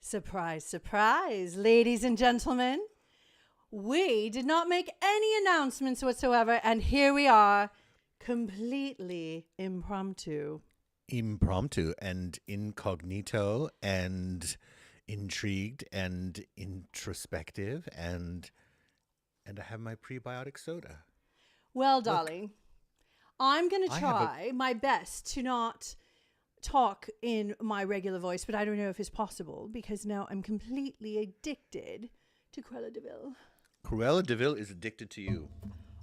Surprise, surprise, ladies and gentlemen. We did not make any announcements whatsoever, and here we are, completely impromptu. Impromptu and incognito and intrigued and introspective and I have my prebiotic soda. Well, darling, I'm going to try my best to not talk in my regular voice, but I don't know if it's possible because now I'm completely addicted to Cruella de Vil. Cruella de Vil is addicted to you.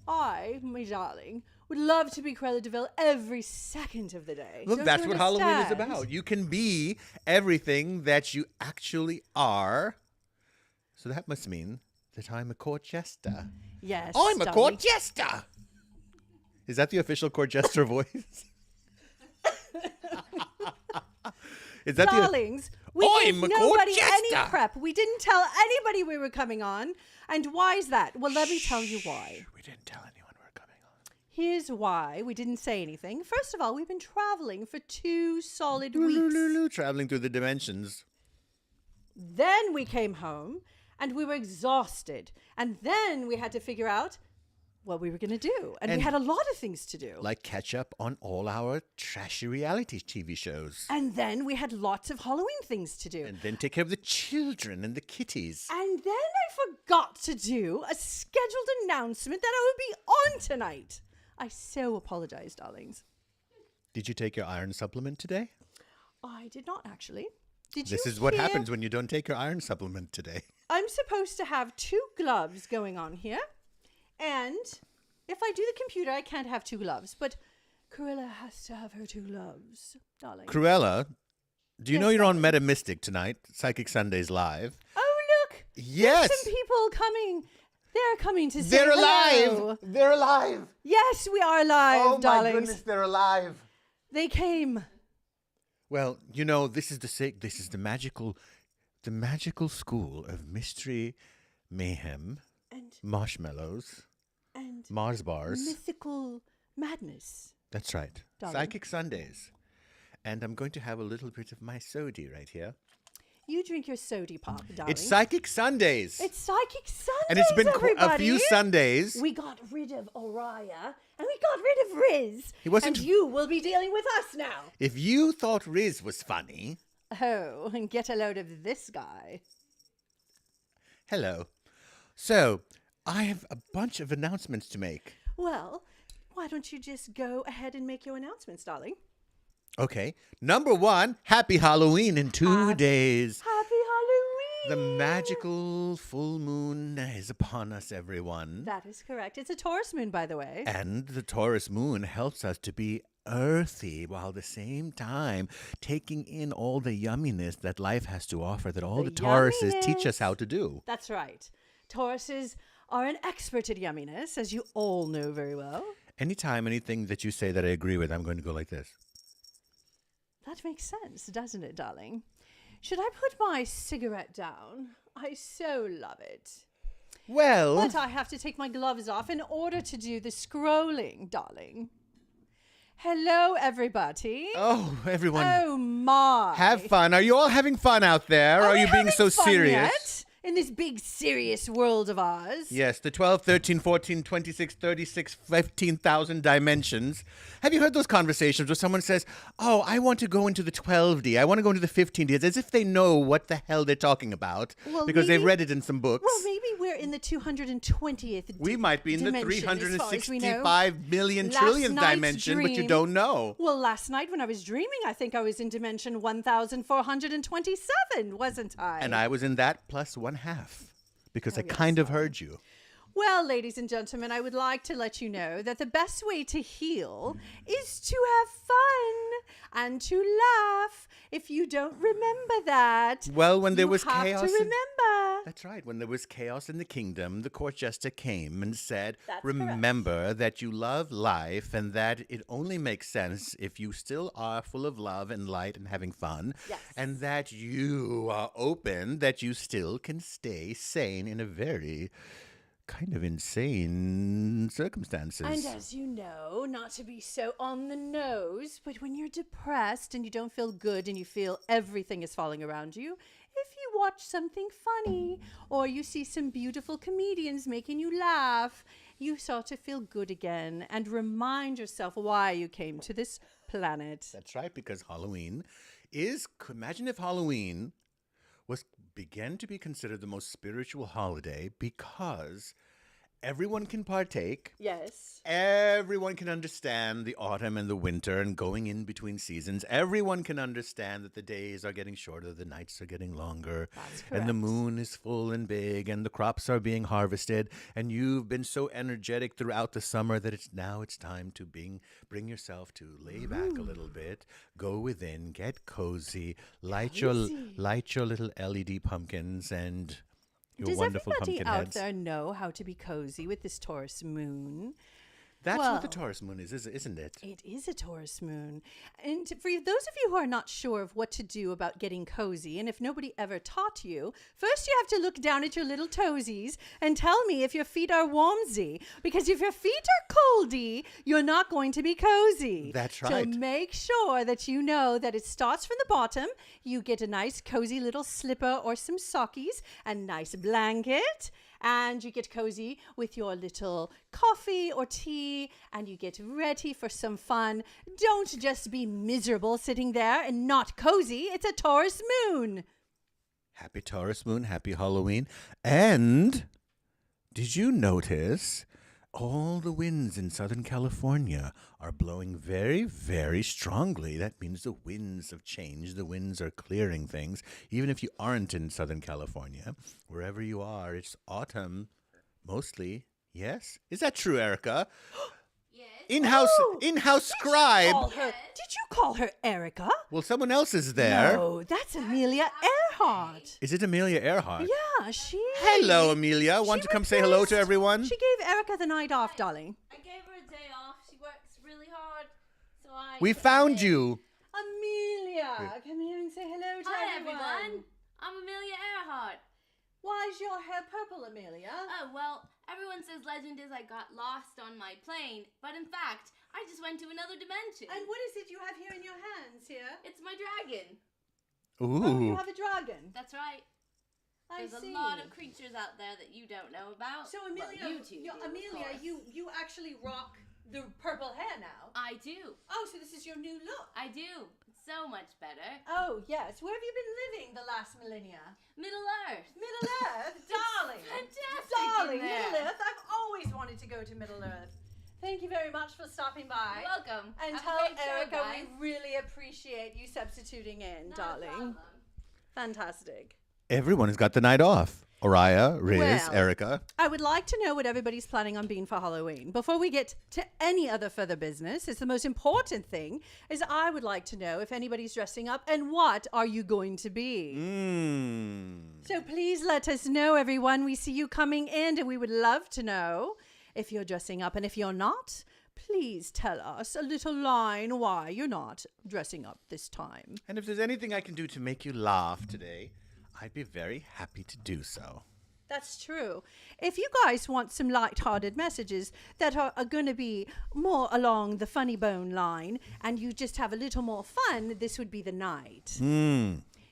I, my darling, would love to be Cruella de Vil every second of the day. Look, that's what Halloween is about. You can be everything that you actually are. So that must mean that I'm a court jester. Yes, I'm a darling. court jester. Is that the official court jester voice? Is that Darlings, we gave nobody any prep. We didn't tell anybody we were coming on. And why is that? Well, let me tell you why. We didn't tell anyone we were coming on. Here's why we didn't say anything. First of all, we've been traveling for 2 solid weeks. Traveling through the dimensions. Then we came home and we were exhausted. And then we had to figure out what we were going to do. And we had a lot of things to do. Like catch up on all our trashy reality TV shows. And then we had lots of Halloween things to do. And then take care of the children and the kitties. And then I forgot to do a scheduled announcement that I would be on tonight. I so apologize, darlings. Did you take your iron supplement today? I did not, actually. This is what happens when you don't take your iron supplement today. I'm supposed to have 2 gloves going on here. And if I do the computer, I can't have 2 gloves. But Cruella has to have her 2 gloves, darling. Cruella, do you know you're on Meta Mystic tonight? Psychic Sundays Live. Oh, look. Yes. There's some people coming. They're coming to say They're hello. alive. They're alive. Yes, we are alive, darlings. Oh, my goodness, they're alive. They came. Well, you know, this is the magical school of mystery, mayhem, and marshmallows, and Mars bars, mythical madness. That's right. Darling. Psychic Sundays. And I'm going to have a little bit of my sody right here. You drink your sody pop, darling. It's Psychic Sundays. It's Psychic Sundays, and it's been everybody. a few Sundays. We got rid of Oriah, and we got rid of Riz. He wasn't. And you will be dealing with us now. If you thought Riz was funny. Oh, and get a load of this guy. Hello. So, I have a bunch of announcements to make. Well, why don't you just go ahead and make your announcements, darling? Okay. Number 1, Happy Halloween in 2 days. Happy Halloween! The magical full moon is upon us, everyone. That is correct. It's a Taurus moon, by the way. And the Taurus moon helps us to be earthy while at the same time taking in all the yumminess that life has to offer, that all the Tauruses teach us how to do. That's right. Tauruses are an expert at yumminess, as you all know very well. Anytime, anything that you say that I agree with, I'm going to go like this. That makes sense, doesn't it, darling? Should I put my cigarette down? I so love it. Well... But I have to take my gloves off in order to do the scrolling, darling. Hello, everybody. Oh, everyone. Oh, my. Have fun. Are you all having fun out there? Or are you being so serious? Yet? In this big, serious world of ours. Yes, the 12, 13, 14, 26, 36, 15,000 dimensions. Have you heard those conversations where someone says, oh, I want to go into the 12D. I want to go into the 15D. As if they know what the hell they're talking about. Well, because they've read it in some books. Well, maybe we're in the 220th We might be in the dimension, 365 million trillionth dimension, but you don't know. Well, last night when I was dreaming, I think I was in dimension 1427, wasn't I? And I was in that plus 1/2. Because I kind of heard you. Well, ladies and gentlemen, I would like to let you know that the best way to heal is to have fun and to laugh. If you don't remember that, well, when there was chaos, you have to remember. That's right. When there was chaos in the kingdom, the court jester came and said, That's remember correct. that you love life and that it only makes sense if you still are full of love and light and having fun. Yes. And that you are open, that you still can stay sane in a very kind of insane circumstances. And as you know, not to be so on the nose, but when you're depressed and you don't feel good and you feel everything is falling around you, if you watch something funny or you see some beautiful comedians making you laugh, you sort of feel good again and remind yourself why you came to this planet. That's right, because Halloween is, imagine if Halloween began to be considered the most spiritual holiday because everyone can partake. Yes. Everyone can understand the autumn and the winter and going in between seasons. Everyone can understand that the days are getting shorter, the nights are getting longer, That's and the correct. moon is full and big, and the crops are being harvested. And you've been so energetic throughout the summer that it's time to bring yourself to lay back a little bit, go within, get cozy, light your little LED pumpkins and your Does wonderful everybody pumpkin out heads. there know how to be cozy with this Taurus moon? That's Well, what the Taurus moon is, isn't it? It is a Taurus moon. And for those of you who are not sure of what to do about getting cozy, and if nobody ever taught you, first you have to look down at your little toesies and tell me if your feet are warmsy. Because if your feet are coldy, you're not going to be cozy. That's right. So make sure that you know that it starts from the bottom. You get a nice cozy little slipper or some sockies, a nice blanket, and you get cozy with your little coffee or tea, and you get ready for some fun. Don't just be miserable sitting there and not cozy. It's a Taurus moon. Happy Taurus moon, happy Halloween. And did you notice all the winds in Southern California are blowing very, very strongly? That means the winds have changed. The winds are clearing things. Even if you aren't in Southern California, wherever you are, it's autumn mostly. Yes? Is that true, Erica? Yes. In-house scribe. Did you call her Erica? Well, someone else is there. No, that's Amelia Earhart. Is it Amelia Earhart? Yeah, she is. Hello, Amelia. Want to come say hello to replaced- everyone? She gave Erica the night off, darling. I gave her a day off. She works really hard. So I We took a found day. you. Amelia, come here and say hello to Hi everyone. everyone. I'm Amelia Earhart. Why is your hair purple, Amelia? Oh well, everyone says legend is I got lost on my plane, but in fact, I just went to another dimension. And what is it you have here in your hands here? It's my dragon. Oh, you Ooh. have a dragon. That's right. I There's see. a lot of creatures out there that you don't know about. So Amelia, well, you two do, of Amelia, course. you actually rock the purple hair now. I do. Oh, so this is your new look. I do. It's so much better. Oh yes. Where have you been living the last millennia? Middle Earth. Middle Earth, darling. Fantastic. Darling, in there. Middle Earth. I've always wanted to go to Middle Earth. Thank you very much for stopping by. You're welcome. And Have a tell great show, Erica guys. we really appreciate you substituting in, Not a darling. problem. Fantastic. Everyone has got the night off. Oriah, Riz, Well, Erica. I would like to know what everybody's planning on being for Halloween. Before we get to any other further business, it's the most important thing is I would like to know if anybody's dressing up and what are you going to be. So please let us know, everyone. We see you coming in and we would love to know if you're dressing up. And if you're not, please tell us a little line why you're not dressing up this time. And if there's anything I can do to make you laugh today, I'd be very happy to do so. That's true. If you guys want some light-hearted messages that are going to be more along the funny bone line and you just have a little more fun, this would be the night.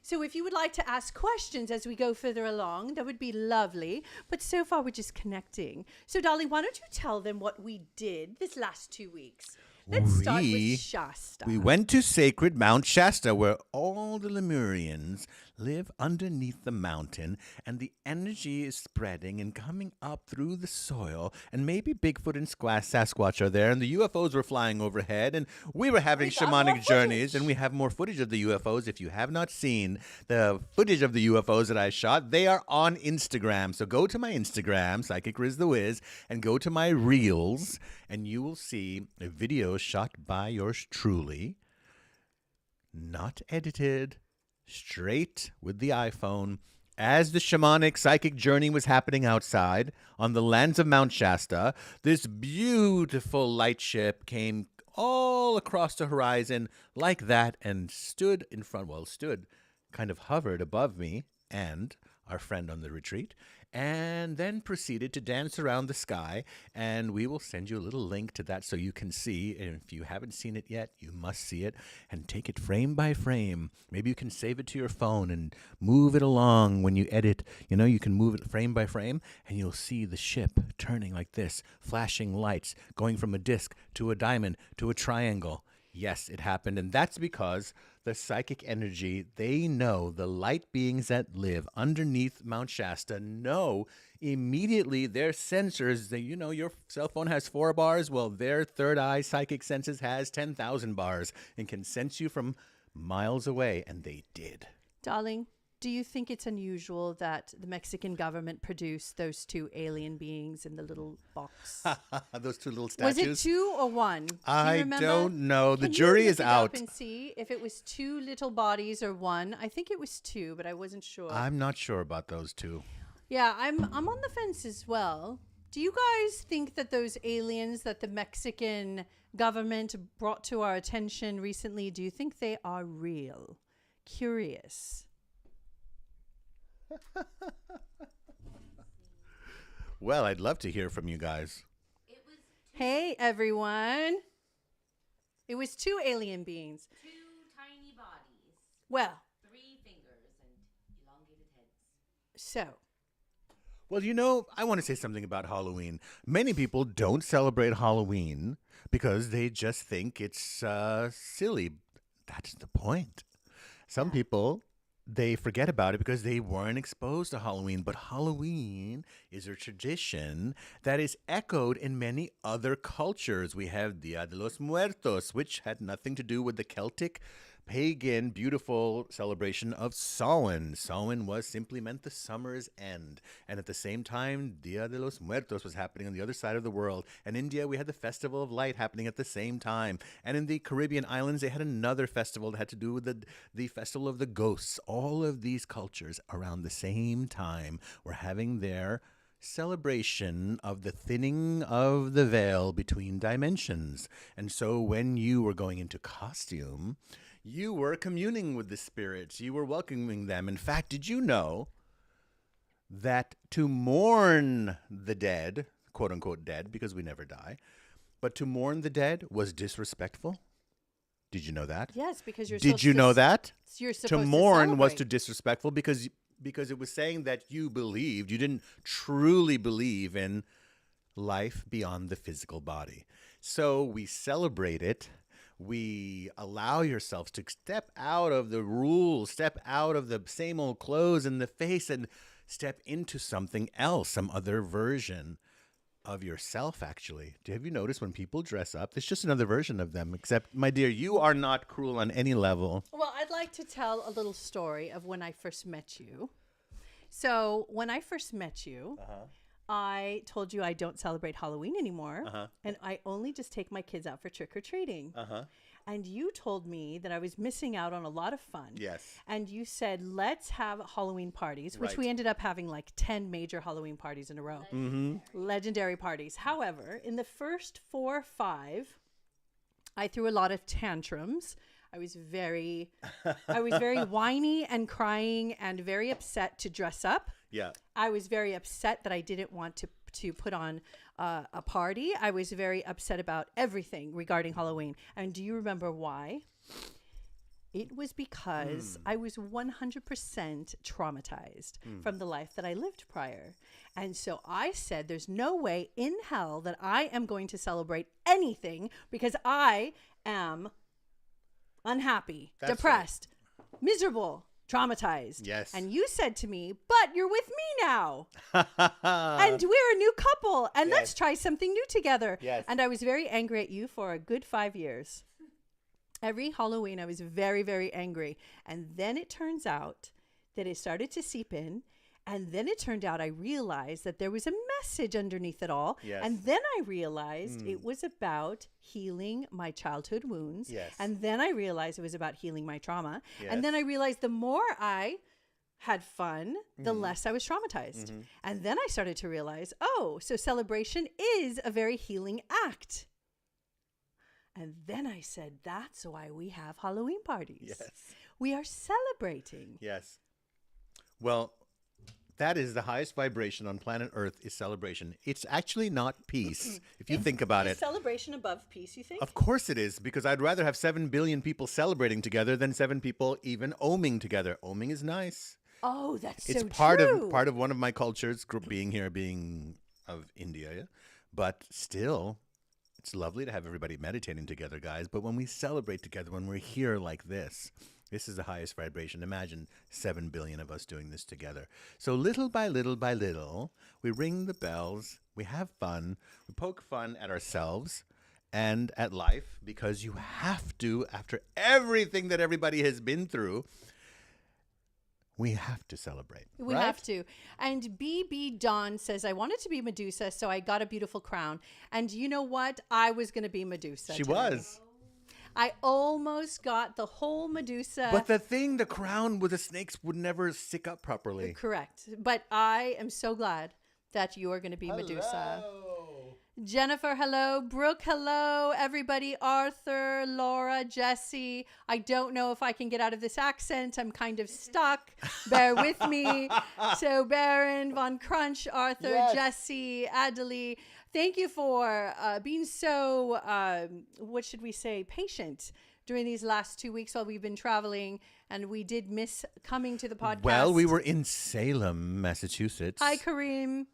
So if you would like to ask questions as we go further along, that would be lovely. But so far, we're just connecting. So, darling, why don't you tell them what we did this last 2 weeks? Let's start We- with Shasta. We went to sacred Mount Shasta, where all the Lemurians live underneath the mountain, and the energy is spreading and coming up through the soil. And maybe Bigfoot and Sasquatch are there, and the UFOs were flying overhead, and we were having We got more shamanic journeys, footage. and we have more footage of the UFOs. If you have not seen the footage of the UFOs that I shot, they are on Instagram. So go to my Instagram, Psychic Riz the Wiz, and go to my Reels, and you will see a video shot by yours truly, not edited, straight with the iPhone, as the shamanic psychic journey was happening outside on the lands of Mount Shasta. This beautiful light ship came all across the horizon like that and stood in front, kind of hovered above me and our friend on the retreat. and then proceeded to dance around the sky. And we will send you a little link to that so you can see. And if you haven't seen it yet, you must see it and take it frame by frame. Maybe you can save it to your phone and move it along when you edit. You know, you can move it frame by frame, and you'll see the ship turning like this, flashing lights, going from a disc to a diamond to a triangle. Yes, it happened. And that's because the psychic energy, they know, the light beings that live underneath Mount Shasta know immediately, their sensors, they, you know, your cell phone has 4 bars. Well, their third eye psychic senses has 10,000 bars and can sense you from miles away. And they did. Darling, do you think it's unusual that the Mexican government produced those 2 alien beings in the little box? Those 2 little statues. Was it 2 or 1? I don't know. The jury is out. Can you look it up and see if it was 2 little bodies or 1? I think it was 2, but I wasn't sure. I'm not sure about those 2. Yeah, I'm on the fence as well. Do you guys think that those aliens that the Mexican government brought to our attention recently, do you think they are real? Curious. Well, I'd love to hear from you guys. Hey, everyone. It was 2 alien beings. 2 tiny bodies. Well, 3 fingers and elongated heads. so. Well, you know, I want to say something about Halloween. Many people don't celebrate Halloween because they just think it's silly. That's the point. Some people, they forget about it because they weren't exposed to Halloween. But Halloween is a tradition that is echoed in many other cultures. We have Dia de los Muertos, which had nothing to do with the Celtic, pagan, beautiful celebration of Samhain. Samhain was simply meant the summer's end. And at the same time, Dia de los Muertos was happening on the other side of the world. And in India, we had the Festival of Light happening at the same time. And in the Caribbean islands, they had another festival that had to do with the Festival of the Ghosts. All of these cultures around the same time were having their celebration of the thinning of the veil between dimensions. And so when you were going into costume, you were communing with the spirits. You were welcoming them. In fact, did you know that to mourn the dead, quote unquote dead, because we never die, but to mourn the dead was disrespectful? Did you know that? Yes, because you're Did you know that? You're supposed to mourn was celebrate. to disrespectful because it was saying that you believed, you didn't truly believe in life beyond the physical body. So we celebrate it. We allow yourselves to step out of the rules, step out of the same old clothes and the face, and step into something else, some other version of yourself, actually. Have you noticed when people dress up, it's just another version of them, except, my dear, you are not cruel on any level. Well, I'd like to tell a little story of when I first met you. So when I first met you, I told you I don't celebrate Halloween anymore, and I only just take my kids out for trick-or-treating. And you told me that I was missing out on a lot of fun. Yes. And you said, let's have Halloween parties, which Right. we ended up having like 10 major Halloween parties in a row. Legendary parties. However, in the first 4 or 5, I threw a lot of tantrums. I was very whiny and crying and very upset to dress up. Yeah. I was very upset that I didn't want to put on a party. I was very upset about everything regarding Halloween. And do you remember why? It was because I was 100% traumatized from the life that I lived prior. And so I said, there's no way in hell that I am going to celebrate anything because I am unhappy, That's depressed, miserable, traumatized. Yes. And you said to me, but you're with me now. And we're a new couple. And let's try something new together. Yes. And I was very angry at you for a good 5 years. Every Halloween, I was very, very angry. And then it turns out that it started to seep in. And then it turned out I realized that there was a message underneath it all. Yes. And then I realized it was about healing my childhood wounds. Yes. And then I realized it was about healing my trauma. Yes. And then I realized the more I had fun, the less I was traumatized. And then I started to realize, oh, so celebration is a very healing act. And then I said, that's why we have Halloween parties. Yes. We are celebrating. Yes. Well, That is the highest vibration on planet Earth is celebration. It's actually not peace, if you think about Is it. celebration above peace, you think? Of course it is, because I'd rather have 7 billion people celebrating together than 7 people even oming together. Oming is nice. Oh, that's It's so part true. of one of my cultures, being of India, yeah? But still, it's lovely to have everybody meditating together, guys. But when we celebrate together, when we're here like this is the highest vibration. Imagine 7 billion of us doing this together. So little by little, we ring the bells, we have fun, we poke fun at ourselves and at life, because you have to, after everything that everybody has been through, we have to celebrate. We right? have to. And BB Dawn says, I wanted to be Medusa, so I got a beautiful crown. And you know what? I was going to be Medusa. She today. was. I almost got the whole Medusa. But the crown with the snakes would never stick up properly. Correct. But I am so glad that you are going to be Medusa. Jennifer, hello. Brooke, hello. Everybody, Arthur, Laura, Jesse. I don't know if I can get out of this accent. I'm kind of stuck. Bear with me. So Baron, Von Crunch, Arthur, Yes. Jesse, Adelie. Thank you for being so, what should we say, patient during these last 2 weeks while we've been traveling. And we did miss coming to the podcast. Well, we were in Salem, Massachusetts. Hi, Kareem.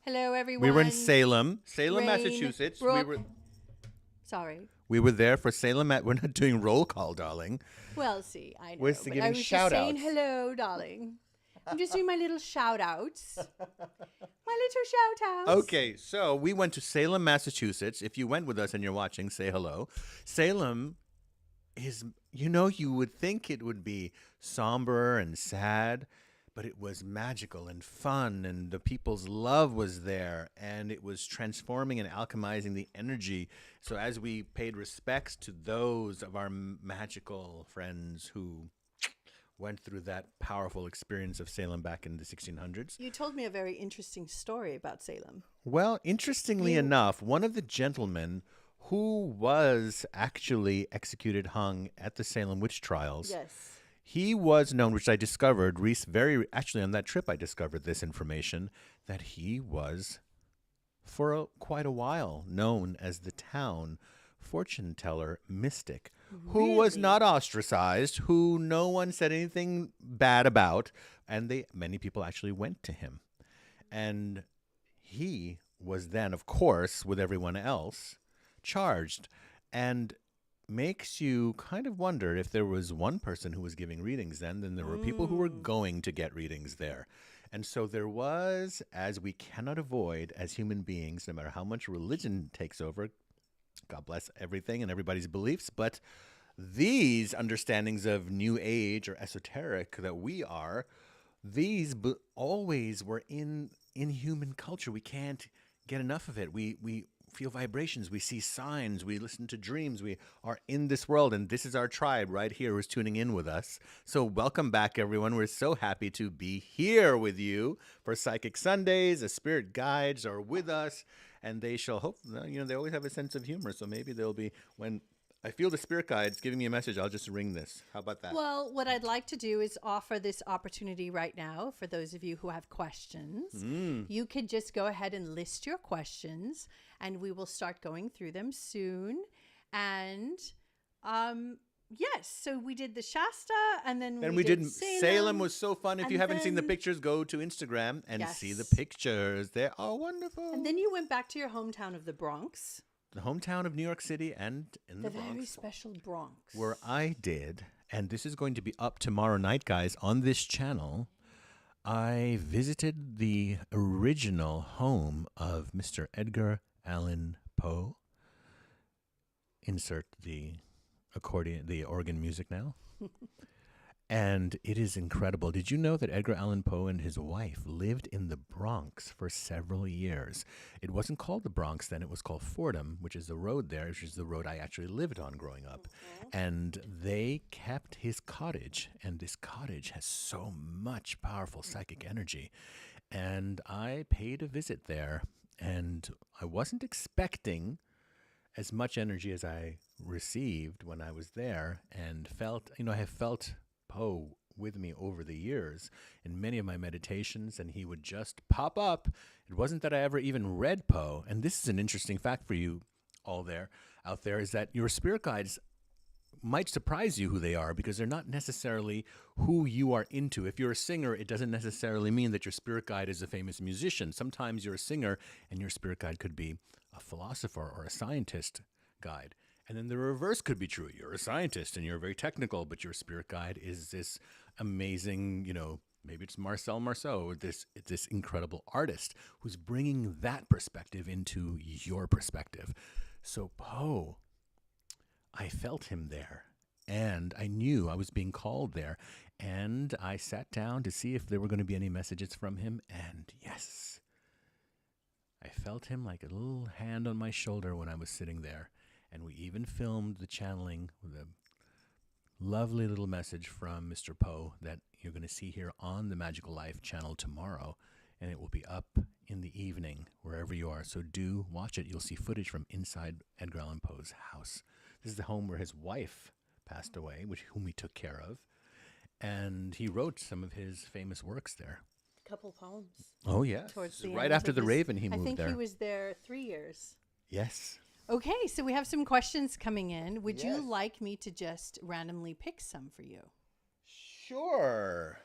Hello, everyone. We were in Salem, Rain, Massachusetts. Brooke. Sorry. We were there for Salem. We're not doing roll call, darling. Well, see, I know. We're but giving I was just shout saying outs. hello, darling. I'm just doing my little shout outs. My little shout outs. Okay, so we went to Salem, Massachusetts. If you went with us and you're watching, say hello. Salem is, you would think it would be somber and sad, but it was magical and fun, and the people's love was there, and it was transforming and alchemizing the energy. So as we paid respects to those of our magical friends who went through that powerful experience of Salem back in the 1600s. You told me a very interesting story about Salem. Well, interestingly enough, one of the gentlemen who was actually executed, hung at the Salem witch trials, Yes. he was known, which I discovered, actually on that trip I discovered this information, that he was, for quite a while, known as the town fortune teller mystic, who was not ostracized, who no one said anything bad about, and many people actually went to him. And he was then, of course, with everyone else, charged, and makes you kind of wonder, if there was one person who was giving readings then there were people who were going to get readings there. And so there was, as we cannot avoid as human beings, no matter how much religion takes over, God bless everything and everybody's beliefs, but these understandings of New Age or esoteric that we are, these always were in human culture. We can't get enough of it. We feel vibrations, we see signs, we listen to dreams, we are in this world, and this is our tribe right here who's tuning in with us. So welcome back, everyone. We're so happy to be here with you for Psychic Sundays. The spirit guides are with us, and they shall hope, they always have a sense of humor, so maybe they'll be, when I feel the spirit guides giving me a message, I'll just ring this. How about that? Well, what I'd like to do is offer this opportunity right now for those of you who have questions. You could just go ahead and list your questions, and we will start going through them soon. And yes, so we did the Shasta, and then we did Salem. Salem was so fun. If you and haven't seen the then- pictures, go to Instagram and Yes. see the pictures. They are wonderful. And then you went back to your hometown of the Bronx, The hometown of New York City and in the very Bronx, special Bronx. where I did, and this is going to be up tomorrow night, guys, on this channel. I visited the original home of Mr. Edgar Allen Poe. Insert the organ music now. And it is incredible. Did you know that Edgar Allan Poe and his wife lived in the Bronx for several years? It wasn't called the Bronx then. It was called Fordham, which is the road there, which is the road I actually lived on growing up. And they kept his cottage, and this cottage has so much powerful psychic energy. And I paid a visit there, and I wasn't expecting as much energy as I received when I was there, and felt, I have felt Poe with me over the years in many of my meditations, and he would just pop up. It wasn't that I ever even read Poe. And this is an interesting fact for you all out there, is that your spirit guides might surprise you who they are, because they're not necessarily who you are into. If you're a singer, it doesn't necessarily mean that your spirit guide is a famous musician. Sometimes you're a singer and your spirit guide could be a philosopher or a scientist guide. And then the reverse could be true. You're a scientist and you're very technical, but your spirit guide is this amazing, maybe it's Marcel Marceau, this incredible artist who's bringing that perspective into your perspective. So Poe, I felt him there, and I knew I was being called there, and I sat down to see if there were going to be any messages from him, and yes, I felt him like a little hand on my shoulder when I was sitting there. And we even filmed the channeling with a lovely little message from Mr. Poe that you're going to see here on the Magical Life channel tomorrow. And it will be up in the evening, wherever you are. So do watch it. You'll see footage from inside Edgar Allan Poe's house. This is the home where his wife passed away, whom he took care of. And he wrote some of his famous works there. Couple poems. Oh, yes. Towards the Right end after of The his- Raven, he moved I think there. he was there 3 years. Yes. Okay, so we have some questions coming in. Would you Yes. like me to just randomly pick some for you? Sure.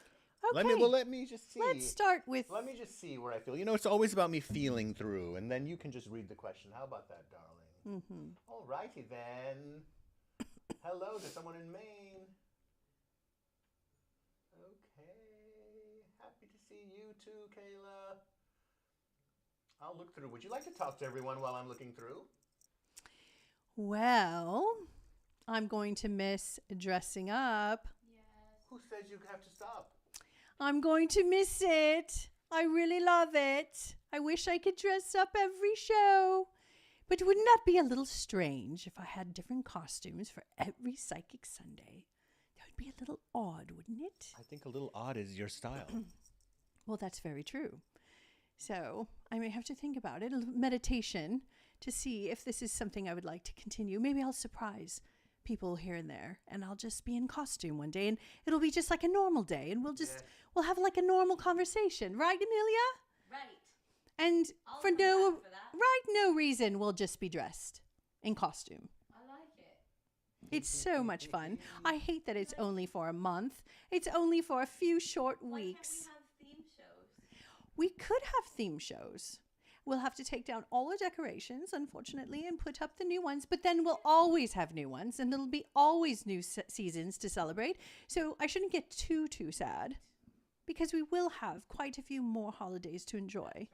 Okay. Let me just see. Let's start with. Let me just see where I feel. It's always about me feeling through, and then you can just read the question. How about that, darling? Mm-hmm. All righty then. Hello, there's someone in Maine. Okay. Happy to see you too, Kayla. I'll look through. Would you like to talk to everyone while I'm looking through? Well, I'm going to miss dressing up. Yes. Who says you have to stop? I'm going to miss it. I really love it. I wish I could dress up every show. But wouldn't that be a little strange if I had different costumes for every Psychic Sunday? That would be a little odd, wouldn't it? I think a little odd is your style. Well, that's very true. So I may have to think about it, a little meditation, to see if this is something I would like to continue. Maybe I'll surprise people here and there, and I'll just be in costume one day, and it'll be just like a normal day, and we'll have like a normal conversation, right, Amelia? Right. And I'll for come no back for that. no reason, we'll just be dressed in costume. I like it. It's so much fun. I hate that it's only for a month. It's only for a few short weeks. Why can't we have theme shows? We could have theme shows. We'll have to take down all the decorations, unfortunately, and put up the new ones. But then we'll always have new ones, and there'll be always new seasons to celebrate. So I shouldn't get too sad, because we will have quite a few more holidays to enjoy.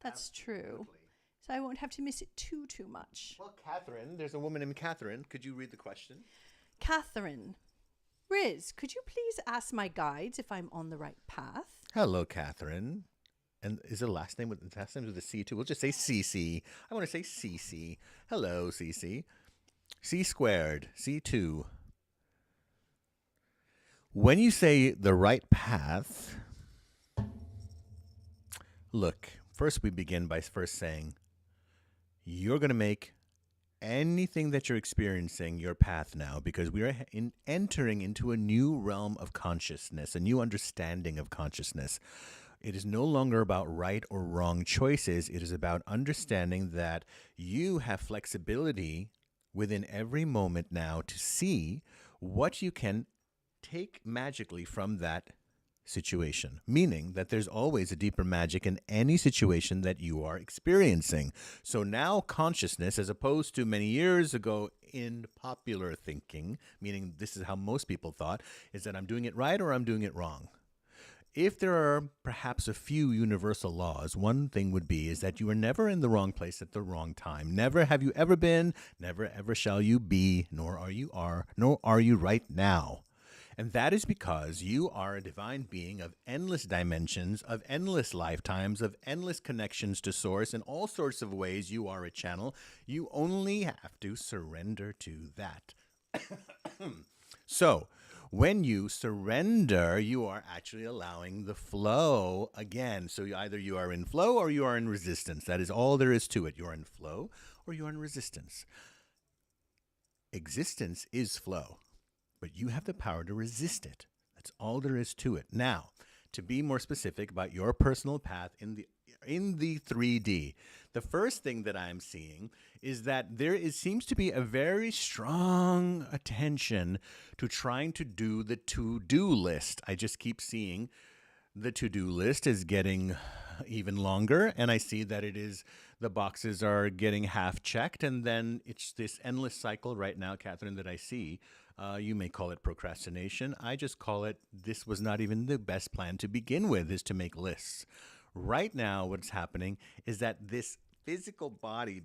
That's true. Absolutely. So I won't have to miss it too much. Well, Catherine, there's a woman named Catherine. Could you read the question? Catherine, Riz, could you please ask my guides if I'm on the right path? Hello, Catherine. And is the last name with a C too? We'll just say CC. I want to say CC. Hello, CC. C squared, C2. When you say the right path, look, first we begin by first saying, you're going to make anything that you're experiencing your path now, because we are entering into a new realm of consciousness, a new understanding of consciousness. It is no longer about right or wrong choices. It is about understanding that you have flexibility within every moment now to see what you can take magically from that situation, meaning that there's always a deeper magic in any situation that you are experiencing. So now consciousness, as opposed to many years ago in popular thinking, meaning this is how most people thought, is that I'm doing it right or I'm doing it wrong. If there are perhaps a few universal laws, one thing would be is that you are never in the wrong place at the wrong time. Never have you ever been, never ever shall you be, nor are you right now. And that is because you are a divine being of endless dimensions, of endless lifetimes, of endless connections to source. In all sorts of ways, you are a channel. You only have to surrender to that. So, when you surrender, you are actually allowing the flow again. So either you are in flow or you are in resistance. That is all there is to it. You're in flow or you're in resistance. Existence is flow, but you have the power to resist it. That's all there is to it. Now, to be more specific about your personal path in the 3D, the first thing that I'm seeing is that seems to be a very strong attention to trying to do the to-do list. I just keep seeing the to-do list is getting even longer, and I see that the boxes are getting half checked, and then it's this endless cycle right now, Catherine, that I see. You may call it procrastination. I just call it, this was not even the best plan to begin with, is to make lists. Right now, what's happening is that this physical body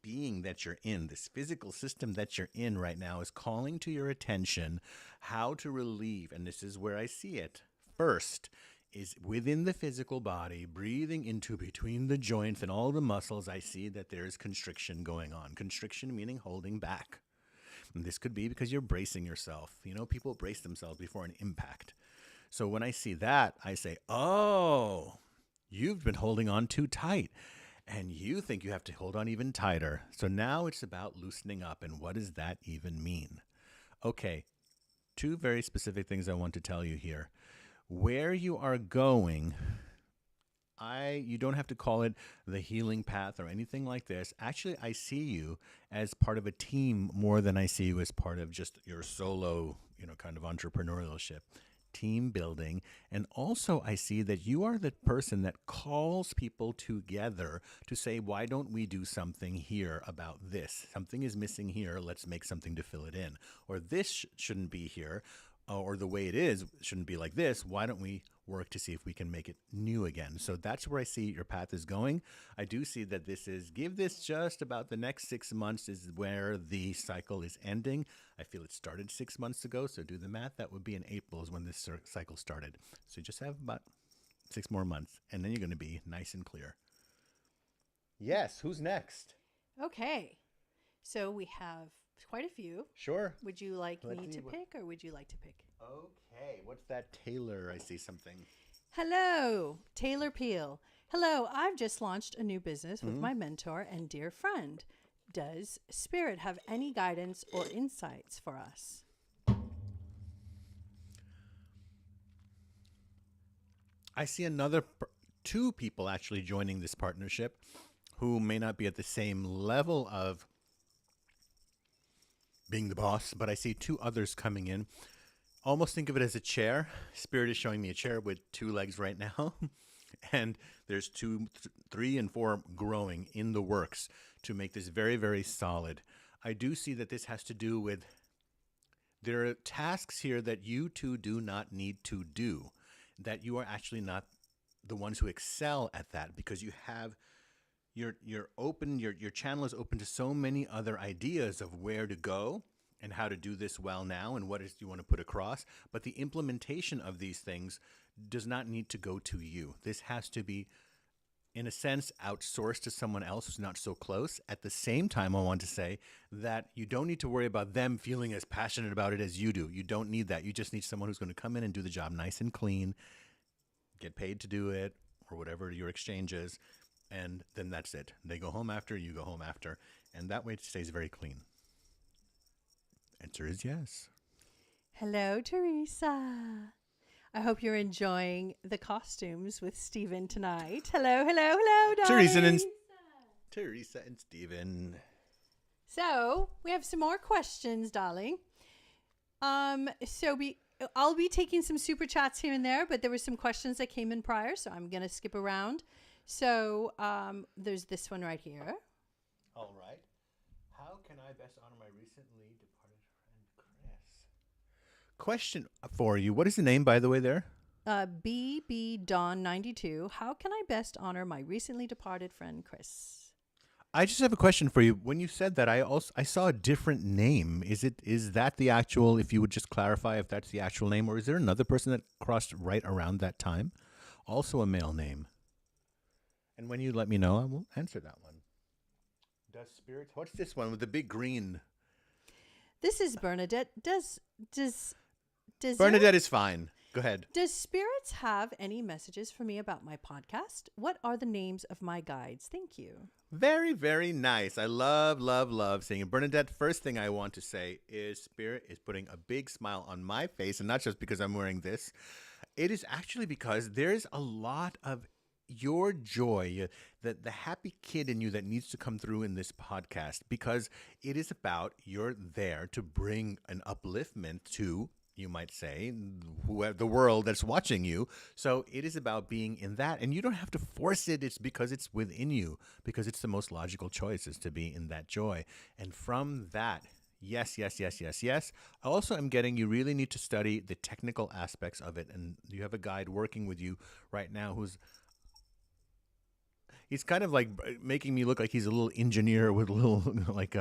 being that you're in, this physical system that you're in right now is calling to your attention how to relieve, and this is where I see it. First is within the physical body, breathing into between the joints and all the muscles, I see that there is constriction going on. Constriction meaning holding back. And this could be because you're bracing yourself. You know, people brace themselves before an impact. So when I see that, I say, oh, you've been holding on too tight. And you think you have to hold on even tighter. So now it's about loosening up. And what does that even mean? Okay, 2 very specific things I want to tell you here. Where you are going, you don't have to call it the healing path or anything like this. Actually, I see you as part of a team more than I see you as part of just your solo, kind of entrepreneurship. Team building. And also I see that you are the person that calls people together to say, why don't we do something here about this? Something is missing here. Let's make something to fill it in. Or this shouldn't be here. Or the way it is shouldn't be like this. Why don't we work to see if we can make it new again? So that's where I see your path is going. I do see that give this just about the next 6 months is where the cycle is ending. I feel it started 6 months ago, so do the math. That would be in April is when this cycle started. So you just have about 6 more months, and then you're going to be nice and clear. Yes, who's next? Okay. So we have quite a few. Sure. Would you like me to pick, or would you like to pick? Okay. What's that, Taylor? I see something. Hello, Taylor Peel. Hello, I've just launched a new business with my mentor and dear friend. Does Spirit have any guidance or insights for us? I see 2 people actually joining this partnership who may not be at the same level of being the boss, but I see 2 others coming in. Almost think of it as a chair. Spirit is showing me a chair with 2 legs right now. And there's 2, 3, and 4 growing in the works to make this very, very solid. I do see that this has to do with, there are tasks here that you 2 do not need to do, that you are actually not the ones who excel at that, because you have you're open, your channel is open to so many other ideas of where to go and how to do this well now and what is you want to put across. But the implementation of these things does not need to go to you. This has to be, in a sense, outsourced to someone else who's not so close. At the same time, I want to say that you don't need to worry about them feeling as passionate about it as you do. You don't need that. You just need someone who's going to come in and do the job nice and clean, get paid to do it, or whatever your exchange is. And then that's it. They go home after, you go home after. And that way it stays very clean. Answer is yes. Hello, Teresa. I hope you're enjoying the costumes with Stephen tonight. Hello, darling. Teresa and Stephen. So we have some more questions, darling. I'll be taking some super chats here and there, but there were some questions that came in prior, so I'm going to skip around. So there's this one right here. All right. How can I best honor my recently departed friend Chris? Question for you. What is the name, by the way, there? BB Dawn 92. How can I best honor my recently departed friend Chris? I just have a question for you. When you said that, I saw a different name. Is that the actual? If you would just clarify if that's the actual name, or is there another person that crossed right around that time, also a male name? And when you let me know, I will answer that one. Does Spirit? What's this one with the big green? This is Bernadette. Does Bernadette is fine. Go ahead. Does spirits have any messages for me about my podcast? What are the names of my guides? Thank you. Very, very nice. I love, love, love seeing it. Bernadette, first thing I want to say is Spirit is putting a big smile on my face, and not just because I'm wearing this. It is actually because there's a lot of your joy, the happy kid in you that needs to come through in this podcast, because it is about you're there to bring an upliftment to, you might say, the world that's watching you. So it is about being in that, and you don't have to force it. It's because it's within you, because it's the most logical choice is to be in that joy. And from that, yes, yes, yes, yes, yes. I also am getting you really need to study the technical aspects of it, and you have a guide working with you right now he's kind of like making me look like he's a little engineer with a little like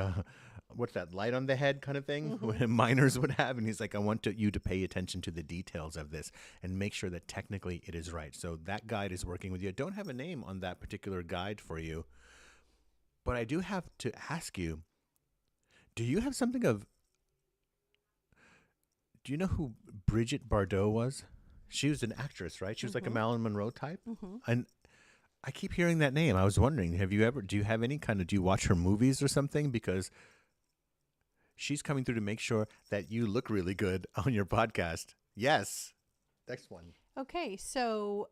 what's that, light on the head kind of thing, what miners would have. And he's like, I want you to pay attention to the details of this and make sure that technically it is right. So that guide is working with you. I don't have a name on that particular guide for you, but I do have to ask you, do you have something of, do you know who Bridget Bardot was? She was an actress, right? She was like a Marilyn Monroe type. And I keep hearing that name. I was wondering, do you have any kind of, do you watch her movies or something? Because she's coming through to make sure that you look really good on your podcast. Yes. Next one. Okay, so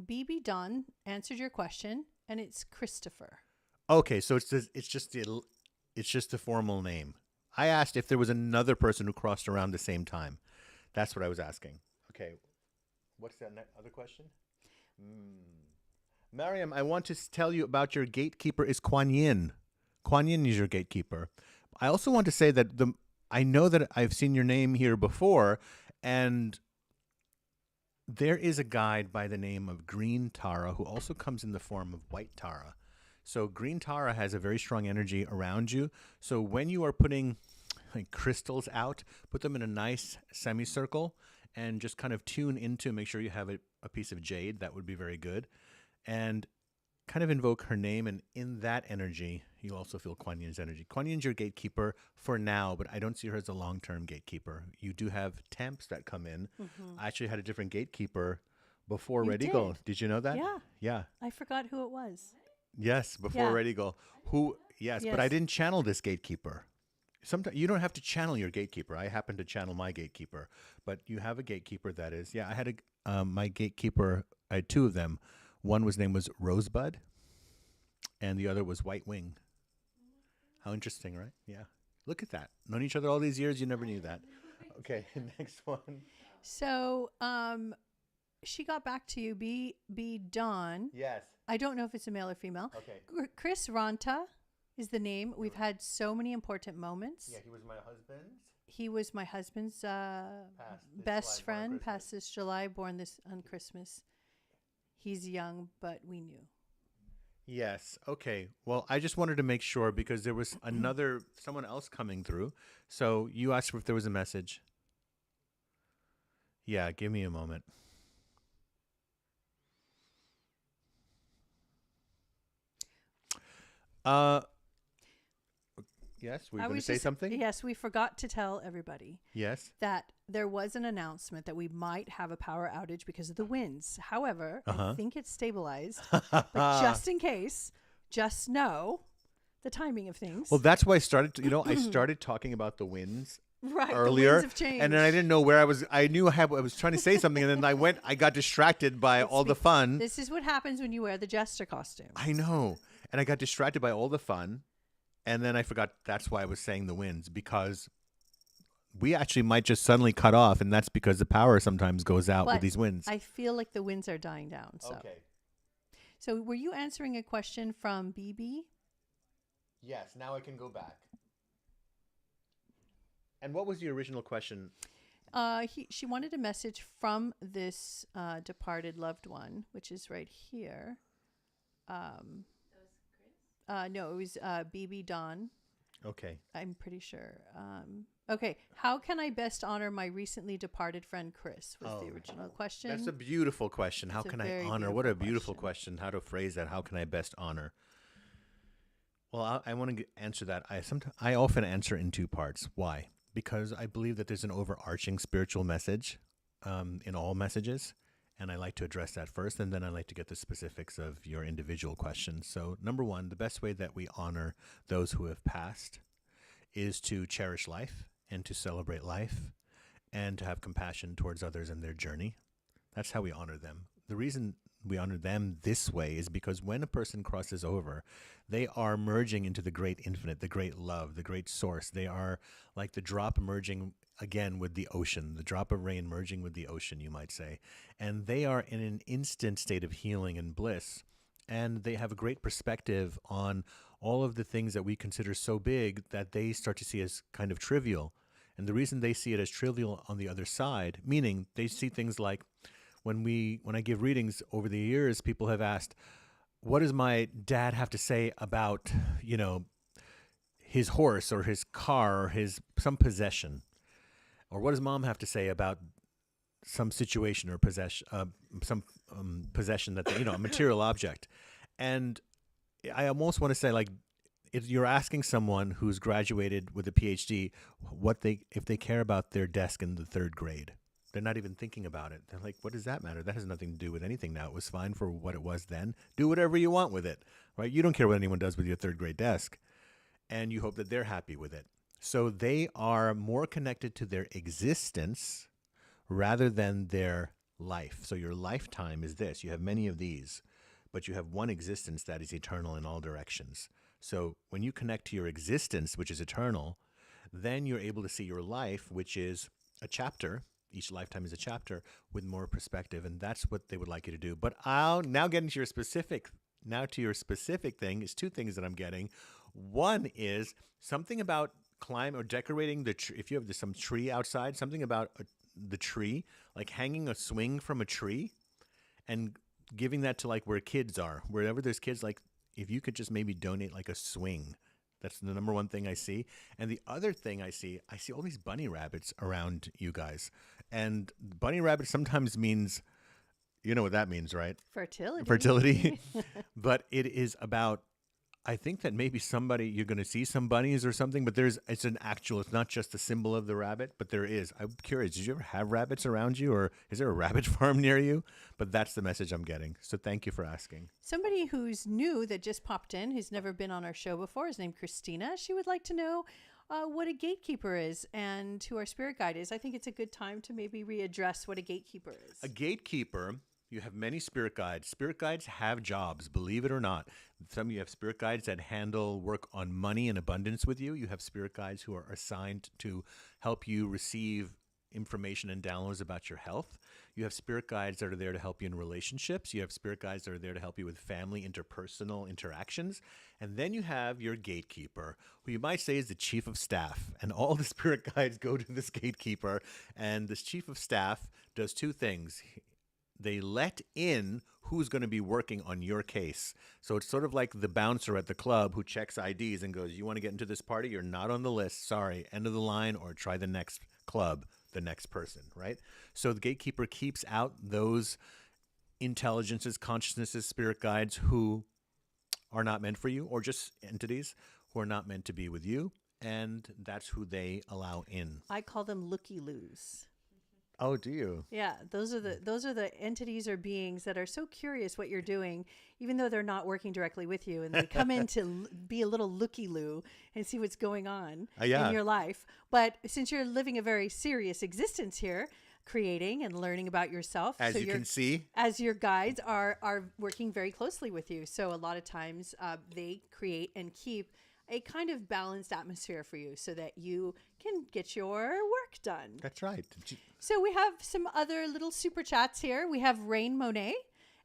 BB Dunn answered your question, and it's Christopher. Okay, so it's just the formal name. I asked if there was another person who crossed around the same time. That's what I was asking. Okay. What's that other question? Mariam, I want to tell you about your gatekeeper is Kuan Yin. Kuan Yin is your gatekeeper. I also want to say that I know that I've seen your name here before, and there is a guide by the name of Green Tara who also comes in the form of White Tara. So Green Tara has a very strong energy around you. So when you are putting like crystals out, put them in a nice semicircle and just kind of tune into, make sure you have a piece of jade. That would be very good. And kind of invoke her name, and in that energy, you'll also feel Kuan Yin's energy. Kuan Yin's your gatekeeper for now, but I don't see her as a long-term gatekeeper. You do have temps that come in. I actually had a different gatekeeper before You Ready did? Go. Did you know that? Yeah. Yeah. I forgot who it was. Yes, before Yeah. Ready Go. Yes, but I Yes. didn't channel this gatekeeper. Sometimes you don't have to channel your gatekeeper. I happen to channel my gatekeeper, but you have a gatekeeper that is. Yeah, I had my gatekeeper. I had two of them. One name was Rosebud, and the other was White Wing. How interesting, right? Yeah. Look at that. Known each other all these years. You never knew that. Okay, next one. So, she got back to you, B. Dawn. Yes. I don't know if it's a male or female. Okay. Chris Ranta is the name. We've had so many important moments. Yeah, he was my husband. He was my husband's this best July, born on friend, Christmas. passed this July, born this on Christmas. He's young, but we knew. Yes. Okay. Well, I just wanted to make sure because there was someone else coming through. So you asked if there was a message. Yeah. Give me a moment. Yes. We're going to say something? Yes, we forgot to tell everybody Yes. that there was an announcement that we might have a power outage because of the winds. However, I think it's stabilized. But just in case, just know the timing of things. Well, that's why I started, I started talking about the winds right, earlier. the winds have changed. And then I didn't know where I was. I knew I was trying to say something. And then I got distracted by all the fun. This is what happens when you wear the jester costume. I know. And I got distracted by all the fun. And then I forgot that's why I was saying the winds, because we actually might just suddenly cut off. And that's because the power sometimes goes out with these winds. I feel like the winds are dying down. So. Okay. So were you answering a question from BB? Yes. Now I can go back. And what was the original question? She wanted a message from this departed loved one, which is right here. No, it was BB Dawn. Okay. I'm pretty sure. Okay. How can I best honor my recently departed friend Chris? Was the original question. That's a beautiful question. How It's a can I very honor? What a beautiful beautiful question. How to phrase that? How can I best honor? Well, I want to answer that. I often answer in two parts. Why? Because I believe that there's an overarching spiritual message in all messages. And I like to address that first, and then I like to get the specifics of your individual questions. So number one, the best way that we honor those who have passed is to cherish life and to celebrate life and to have compassion towards others and their journey. That's how we honor them. The reason we honor them this way is because when a person crosses over, they are merging into the great infinite, the great love, the great source. They are like the drop merging again with the ocean, the drop of rain merging with the ocean, you might say. And they are in an instant state of healing and bliss. And they have a great perspective on all of the things that we consider so big that they start to see as kind of trivial. And the reason they see it as trivial on the other side, meaning they see things like when I give readings over the years, people have asked, what does my dad have to say about, his horse or his car or some possession? Or what does mom have to say about some situation or possession, some possession that, a material object? And I almost want to say, like, if you're asking someone who's graduated with a PhD if they care about their desk in the third grade. They're not even thinking about it. They're like, what does that matter? That has nothing to do with anything now. It was fine for what it was then. Do whatever you want with it, right? You don't care what anyone does with your third grade desk. And you hope that they're happy with it. So they are more connected to their existence rather than their life. So your lifetime is this. You have many of these, but you have one existence that is eternal in all directions. So when you connect to your existence, which is eternal, then you're able to see your life, which is a chapter. Each lifetime is a chapter with more perspective, and that's what they would like you to do. But I'll now get into your specific thing is two things that I'm getting. One is something about climb or decorating the tree. If you have some tree outside, something about the tree, like hanging a swing from a tree and giving that to like where kids are, wherever there's kids, like if you could just maybe donate like a swing. That's the number one thing I see. And the other thing I see all these bunny rabbits around you guys. And bunny rabbit sometimes means, you know what that means, right? Fertility. But it is about, I think that maybe you're going to see some bunnies or something, but it's not just the symbol of the rabbit, but there is. I'm curious, did you ever have rabbits around you, or is there a rabbit farm near you? But that's the message I'm getting. So thank you for asking. Somebody who's new that just popped in, who's never been on our show before, is named Christina. She would like to know what a gatekeeper is and who our spirit guide is. I think it's a good time to maybe readdress what a gatekeeper is. A gatekeeper, you have many spirit guides. Spirit guides have jobs, believe it or not. Some of you have spirit guides that handle work on money and abundance with you. You have spirit guides who are assigned to help you receive information and downloads about your health. You have spirit guides that are there to help you in relationships. You have spirit guides that are there to help you with family, interpersonal interactions. And then you have your gatekeeper, who you might say is the chief of staff. And all the spirit guides go to this gatekeeper. And this chief of staff does two things. They let in who's going to be working on your case. So it's sort of like the bouncer at the club who checks IDs and goes, you want to get into this party? You're not on the list. Sorry, end of the line, or try the next club, the next person, right? So the gatekeeper keeps out those intelligences, consciousnesses, spirit guides who are not meant for you, or just entities who are not meant to be with you. And that's who they allow in. I call them looky-loos. Oh, do you? Yeah, those are the entities or beings that are so curious what you're doing, even though they're not working directly with you, and they come in to be a little looky-loo and see what's going on in your life. But since you're living a very serious existence here, creating and learning about yourself, as you can see, as your guides are working very closely with you. So a lot of times they create and keep a kind of balanced atmosphere for you so that you can get your work done. That's right. So we have some other little super chats here. We have Rain Monet.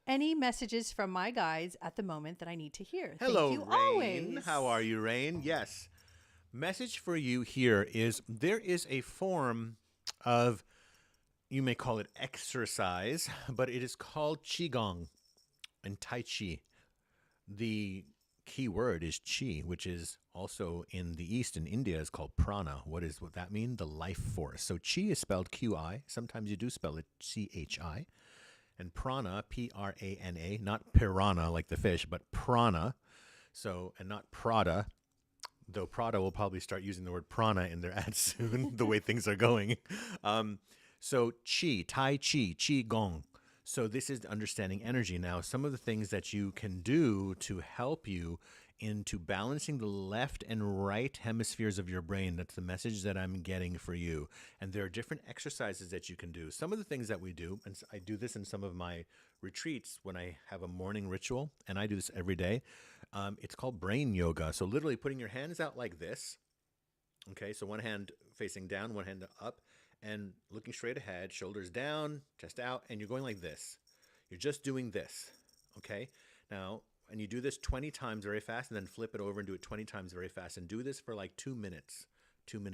Any messages from my guides at the moment that I need to hear? Hello, Thank you Rain. always. How are you, Rain? Yes. Message for you here is there is a form of, you may call it exercise, but it is called Qigong and Tai Chi. The key word is chi, which is also in the East in India is called prana. What that mean? The life force. So chi is spelled Qi. Sometimes you do spell it Chi. And prana, Prana, not piranha like the fish, but prana. So, and not Prada, though Prada will probably start using the word prana in their ads soon, the way things are going. So Tai Chi Gong. So this is understanding energy. Now, some of the things that you can do to help you into balancing the left and right hemispheres of your brain. That's the message that I'm getting for you. And there are different exercises that you can do. Some of the things that we do, and I do this in some of my retreats when I have a morning ritual, and I do this every day. It's called brain yoga. So literally putting your hands out like this. Okay, so one hand facing down, one hand up, and looking straight ahead, shoulders down, chest out, and you're going like this. You're just doing this, okay? Now, and you do this 20 times very fast, and then flip it over and do it 20 times very fast, and do this for like 2 minutes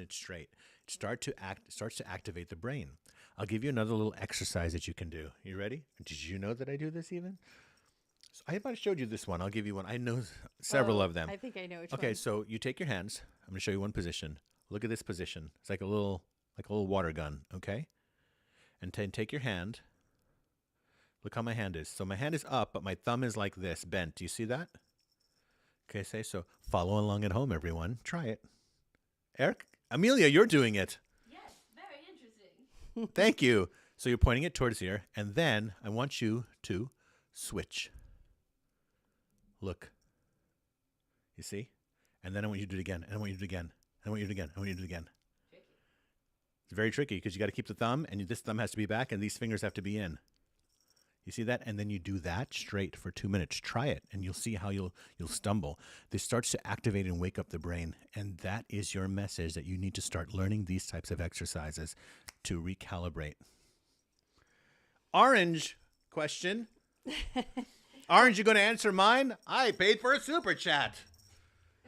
straight. It starts to activate the brain. I'll give you another little exercise that you can do. You ready? Did you know that I do this even? So I might have showed you this one. I'll give you one. I know several of them. I think I know which one. Okay, so you take your hands. I'm going to show you one position. Look at this position. It's like a little water gun, okay? And take your hand. Look how my hand is. So my hand is up, but my thumb is like this, bent. Do you see that? Okay, so follow along at home, everyone. Try it. Eric? Amelia, you're doing it. Yes, very interesting. Thank you. So you're pointing it towards here, and then I want you to switch. Look. You see? And then I want you to do it again, and I want you to do it again. I want you to do it again. I want you to do it again. Tricky. It's very tricky because you got to keep the thumb, and this thumb has to be back, and these fingers have to be in. You see that? And then you do that straight for 2 minutes. Try it, and you'll see how you'll stumble. This starts to activate and wake up the brain, and that is your message that you need to start learning these types of exercises to recalibrate. Orange question. Orange, you going to answer mine? I paid for a super chat.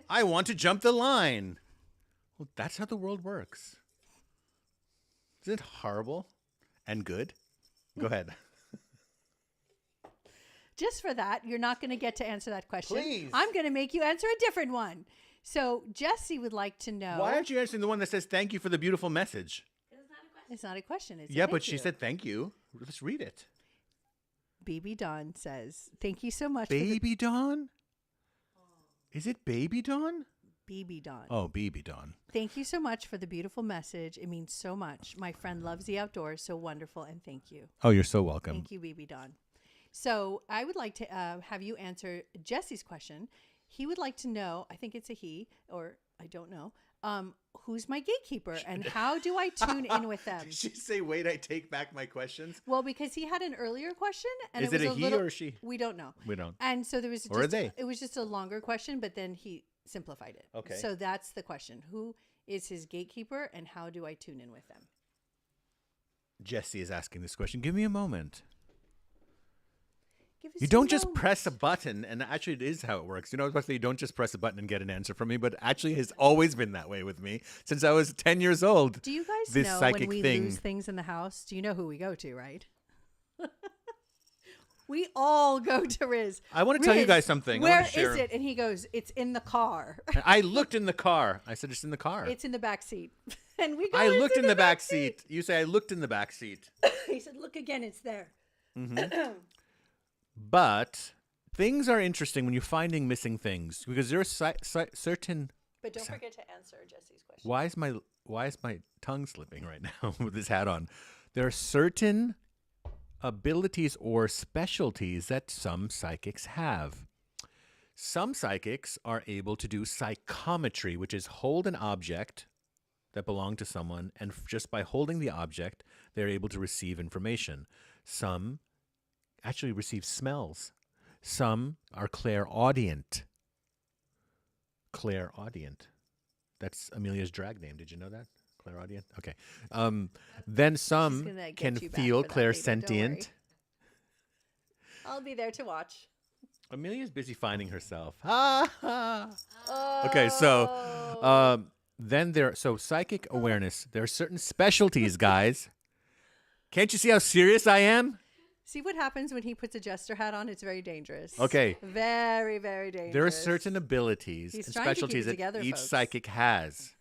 I want to jump the line. Well, that's how the world works. Isn't it horrible and good? Go ahead. Just for that, you're not going to get to answer that question. Please. I'm going to make you answer a different one. So Jesse would like to know. Why aren't you answering the one that says thank you for the beautiful message? It's not a question. It's a Yeah, thank but she you. said thank you. Let's read it. Baby Dawn says, thank you so much. Baby Dawn? Is it Baby Dawn? BB Dawn. Oh, Baby Dawn. Thank you so much for the beautiful message. It means so much. My friend loves the outdoors. So wonderful. And thank you. Oh, you're so welcome. Thank you, BB Dawn. So I would like to have you answer Jesse's question. He would like to know, I think it's a he, or I don't know, who's my gatekeeper and how do I tune in with them? Did she say, wait, I take back my questions? Well, because he had an earlier question. And Is it it was a he little, or a she? We don't know. We don't. And so there was Or are just, they? it was just a longer question, but then he simplified it. Okay. So that's the question. Who is his gatekeeper and how do I tune in with them? Jesse is asking this question. Give me a moment. Give us You a don't just moment. press a button, and actually it is how it works. You know, I was about to say you don't just press a button and get an answer from me, but actually it's always been that way with me since I was 10 years old. Do you guys this know psychic when we thing. lose things in the house? Do you know who we go to, right? We all go to Riz. I want to tell you Riz, guys something. I Where wanna is share. it? And he goes, it's in the car. I looked in the car. I said it's in the car. It's in the back seat. And we go, I "It's looked in the back seat. You say I looked in the back seat. He said, look again, it's there. But things are interesting when you're finding missing things because there are certain. But don't forget to answer Jesse's question. Why is my tongue slipping right now with this hat on? There are certain abilities or specialties that some psychics have. Some psychics are able to do psychometry, which is hold an object that belonged to someone, and just by holding the object, they're able to receive information. Some actually receive smells. Some are clairaudient. Clairaudient. That's Amelia's drag name. Did you know that? Clairaudient? Okay. Then some gonna get can you back feel for that later, don't clairsentient. I'll be there to watch. Amelia's busy finding herself. Okay, so then so psychic awareness. There are certain specialties, guys. Can't you see how serious I am? See what happens when he puts a jester hat on? It's very dangerous. Okay. Very, very dangerous. There are certain abilities He's and trying to keep specialties it together, that each folks. psychic has.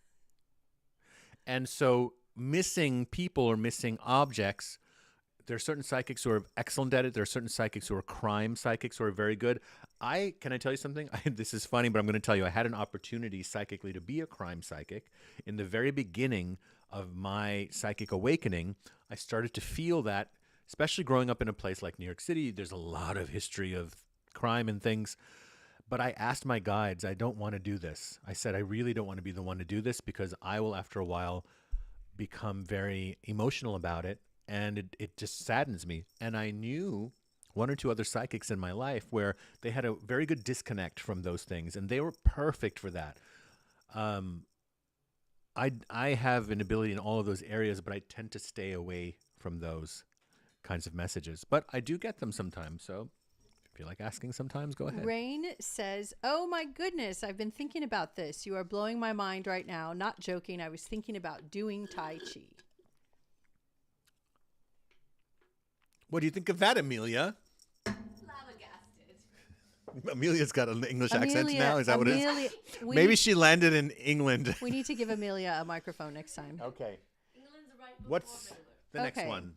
And so missing people or missing objects, there are certain psychics who are excellent at it. There are certain psychics who are crime psychics who are very good. Can I tell you something? This is funny, but I'm going to tell you, I had an opportunity psychically to be a crime psychic. In the very beginning of my psychic awakening, I started to feel that, especially growing up in a place like New York City, there's a lot of history of crime and things. But I asked my guides, I don't want to do this. I said, I really don't want to be the one to do this because I will, after a while, become very emotional about it. And it just saddens me. And I knew one or two other psychics in my life where they had a very good disconnect from those things. And they were perfect for that. I have an ability in all of those areas, but I tend to stay away from those kinds of messages. But I do get them sometimes. So if you like asking sometimes, go ahead. Rain says, oh my goodness, I've been thinking about this. You are blowing my mind right now. Not joking. I was thinking about doing Tai Chi. What do you think of that, Amelia? Flabbergasted. Amelia's got an English accent now. Is that what it is? We Maybe need, she landed in England. we need to give Amelia a microphone next time. Okay. England's right before What's Miller. the next Okay. one?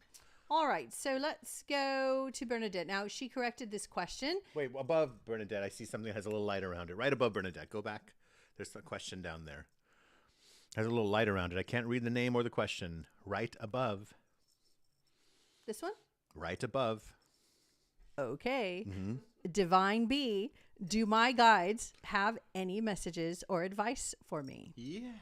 All right, so let's go to Bernadette. Now, she corrected this question. Wait, above Bernadette, I see something that has a little light around it. Right above Bernadette. Go back. There's a question down there. Has a little light around it. I can't read the name or the question. Right above. This one? Right above. Okay. Mm-hmm. Divine B, do my guides have any messages or advice for me? Yes.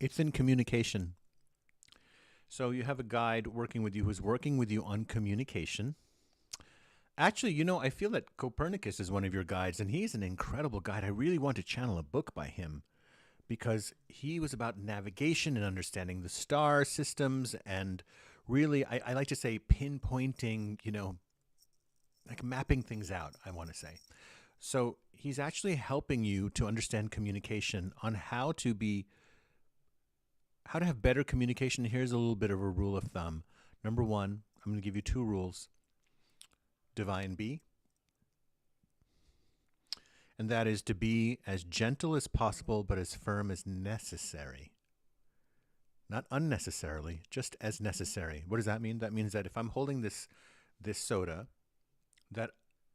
It's in communication. So you have a guide working with you who's working with you on communication. Actually, I feel that Copernicus is one of your guides, and he's an incredible guide. I really want to channel a book by him because he was about navigation and understanding the star systems and really, I like to say pinpointing, like mapping things out, I want to say. So he's actually helping you to understand communication on how to have better communication. Here's a little bit of a rule of thumb. Number one, I'm going to give you two rules. Divine B. And that is to be as gentle as possible, but as firm as necessary. Not unnecessarily, just as necessary. What does that mean? That means that if I'm holding this soda, that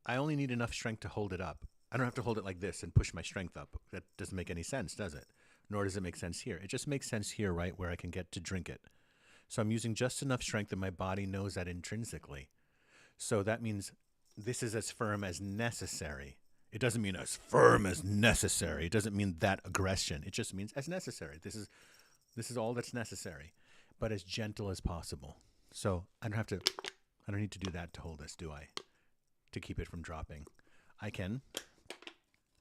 I only need enough strength to hold it up. I don't have to hold it like this and push my strength up. That doesn't make any sense, does it? Nor does it make sense here. It just makes sense here, right, where I can get to drink it. So I'm using just enough strength that my body knows that intrinsically. So that means this is as firm as necessary. It doesn't mean as firm as necessary. It doesn't mean that aggression. It just means as necessary. This is all that's necessary, but as gentle as possible. So I don't need to do that to hold this, do I? To keep it from dropping. I can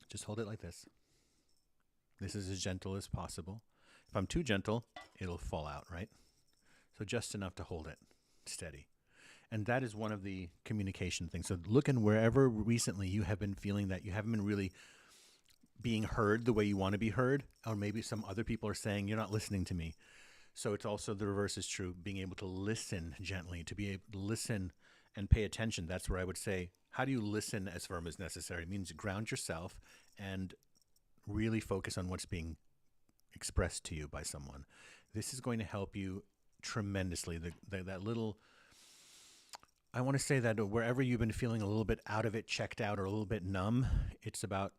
just hold it like this. This is as gentle as possible. If I'm too gentle, it'll fall out, right? So just enough to hold it steady. And that is one of the communication things. So looking wherever recently you have been feeling that you haven't been really being heard the way you want to be heard, or maybe some other people are saying, you're not listening to me. So it's also the reverse is true, being able to listen gently, to be able to listen and pay attention. That's where I would say, how do you listen as firm as necessary? It means ground yourself and really focus on what's being expressed to you by someone. This is going to help you tremendously. That little, I want to say that wherever you've been feeling a little bit out of it, checked out, or a little bit numb, it's about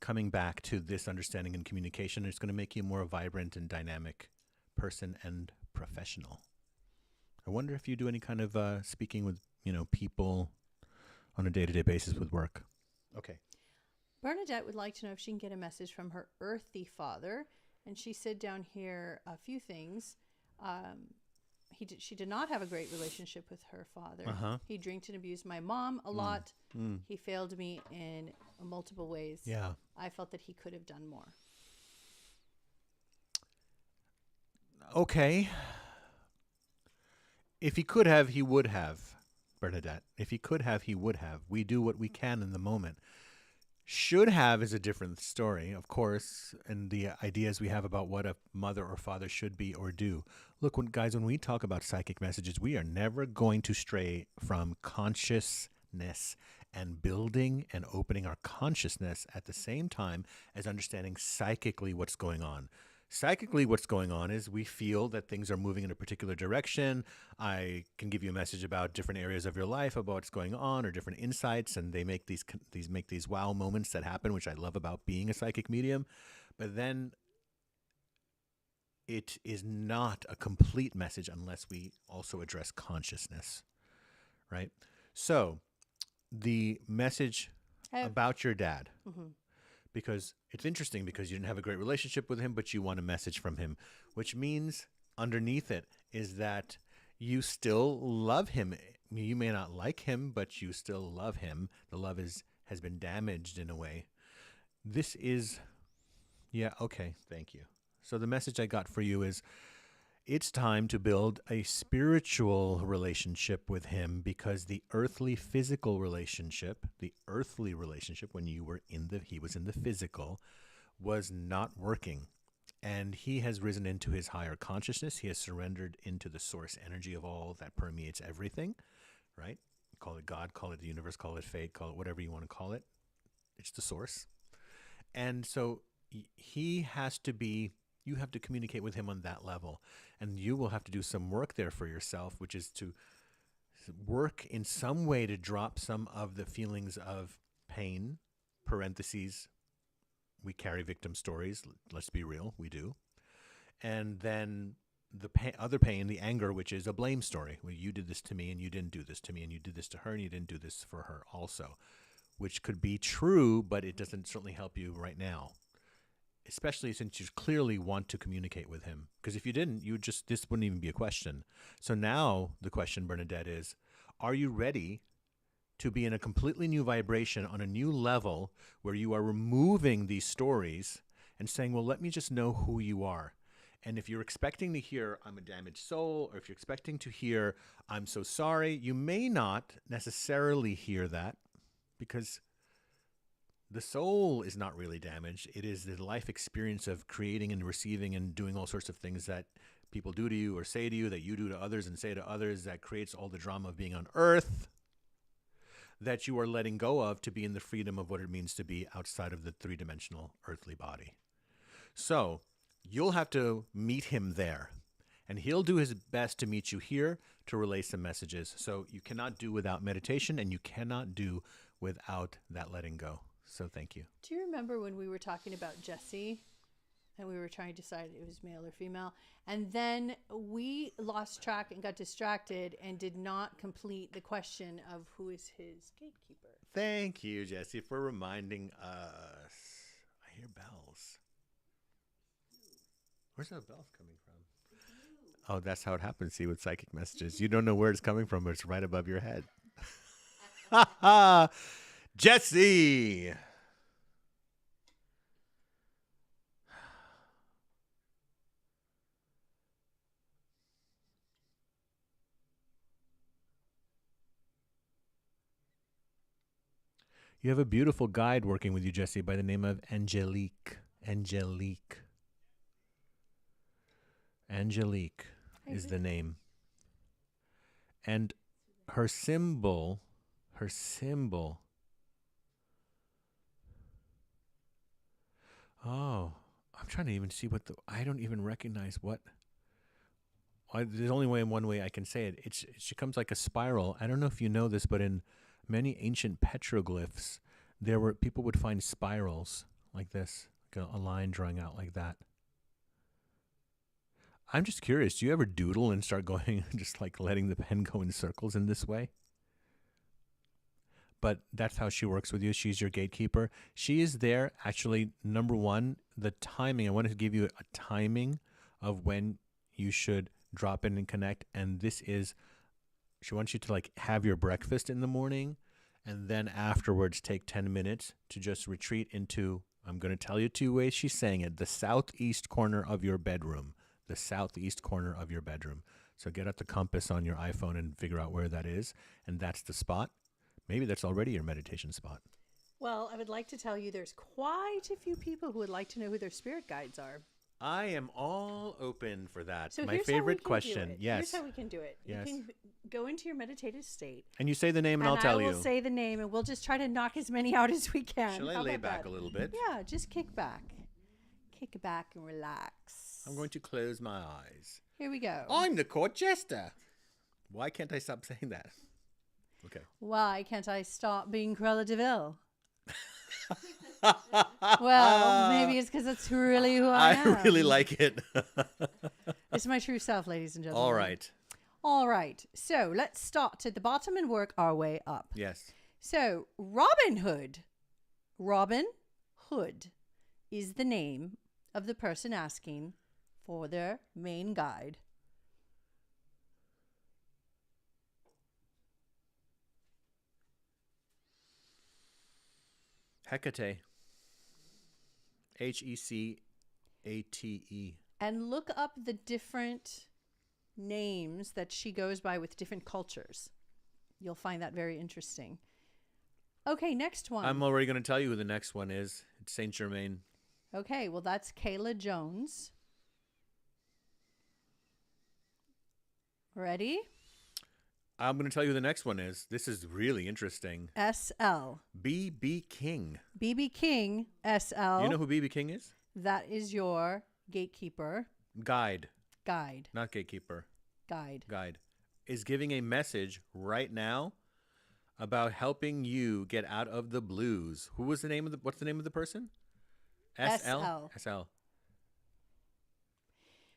coming back to this understanding and communication. It's going to make you a more vibrant and dynamic person and professional. I wonder if you do any kind of speaking with, people on a day-to-day basis with work. Okay. Bernadette would like to know if she can get a message from her earthy father. And she said down here a few things. She did not have a great relationship with her father. Uh-huh. He drank and abused my mom a lot. He failed me in multiple ways. Yeah. I felt that he could have done more. Okay. If he could have, he would have, Bernadette. If he could have, he would have. We do what we can in the moment. Should have is a different story, of course, and the ideas we have about what a mother or father should be or do. Look, when we talk about psychic messages, we are never going to stray from consciousness and building and opening our consciousness at the same time as understanding psychically what's going on. Psychically, what's going on is we feel that things are moving in a particular direction. I can give you a message about different areas of your life, about what's going on, or different insights, and they make these wow moments that happen, which I love about being a psychic medium. But then it is not a complete message unless we also address consciousness, right? So the message about your dad. Mm-hmm. Because it's interesting because you didn't have a great relationship with him, but you want a message from him, which means underneath it is that you still love him. You may not like him, but you still love him. The love has been damaged in a way. This is, yeah, okay, thank you. So the message I got for you is it's time to build a spiritual relationship with him, because the earthly physical relationship, when he was in the physical, was not working. And he has risen into his higher consciousness. He has surrendered into the source energy of all that permeates everything, right? Call it God, call it the universe, call it fate, call it whatever you want to call it. It's the source. And so he has to be, you have to communicate with him on that level. And you will have to do some work there for yourself, which is to work in some way to drop some of the feelings of pain, parentheses, we carry victim stories, let's be real, we do. And then the other pain, the anger, which is a blame story. Well, you did this to me and you didn't do this to me, and you did this to her and you didn't do this for her also, which could be true, but it doesn't certainly help you right now. Especially since you clearly want to communicate with him. Because if you didn't, this wouldn't even be a question. So now the question, Bernadette, is, are you ready to be in a completely new vibration on a new level where you are removing these stories and saying, well, let me just know who you are. And if you're expecting to hear, I'm a damaged soul, or if you're expecting to hear, I'm so sorry, you may not necessarily hear that, because the soul is not really damaged. It is the life experience of creating and receiving and doing all sorts of things that people do to you or say to you, that you do to others and say to others, that creates all the drama of being on earth, that you are letting go of to be in the freedom of what it means to be outside of the three-dimensional earthly body. So you'll have to meet him there, and he'll do his best to meet you here to relay some messages. So you cannot do without meditation, and you cannot do without that letting go. So thank you. Do you remember when we were talking about Jesse and we were trying to decide it was male or female, and then we lost track and got distracted and did not complete the question of who is his gatekeeper? Thank you, Jesse, for reminding us. I hear bells. Where's that bells coming from? Oh, that's how it happens, see, with psychic messages. You don't know where it's coming from, but it's right above your head. Ha ha! Jesse! You have a beautiful guide working with you, Jesse, by the name of Angelique. Angelique is the name. And her symbol. Oh, I'm trying to even see I don't even recognize what. There's only one way I can say it. She comes like a spiral. I don't know if you know this, but in many ancient petroglyphs, people would find spirals like this, like a line drawing out like that. I'm just curious, do you ever doodle and start going, just like letting the pen go in circles in this way? But that's how she works with you. She's your gatekeeper. She is there, actually, number one, the timing. I wanted to give you a timing of when you should drop in and connect. And this is, she wants you to have your breakfast in the morning, and then afterwards take 10 minutes to just retreat into, I'm going to tell you 2 ways she's saying it, the southeast corner of your bedroom. The southeast corner of your bedroom. So get out the compass on your iPhone and figure out where that is. And that's the spot. Maybe that's already your meditation spot. Well, I would like to tell you there's quite a few people who would like to know who their spirit guides are. I am all open for that. So my favorite question. Here's Yes. how we can do it. Yes. You can go into your meditative state. And you say the name and I'll tell you. I will say the name, and we'll just try to knock as many out as we can. Shall I lay back a little bit? Yeah, just kick back. kick back and relax. I'm going to close my eyes. Here we go. I'm the court jester. Why can't I stop saying that? Okay. Why can't I stop being Cruella DeVille? Well, maybe it's because it's really who I am. I really like it. It's my true self, ladies and gentlemen. All right. All right. So let's start at the bottom and work our way up. Yes. So Robin Hood. Robin Hood is the name of the person asking for their main guide. Hecate. Hecate. And look up the different names that she goes by with different cultures. You'll find that very interesting. Okay, next one. I'm already going to tell you who the next one is. It's Saint Germain. Okay, well, that's Kayla Jones. Ready? I'm going to tell you who the next one is. This is really interesting. SL. B.B. King. BB King, SL. You know who B.B. King is? That is your gatekeeper. Guide. Guide. Not gatekeeper. Guide. Guide. Is giving a message right now about helping you get out of the blues. What's the name of the person? SL. SL.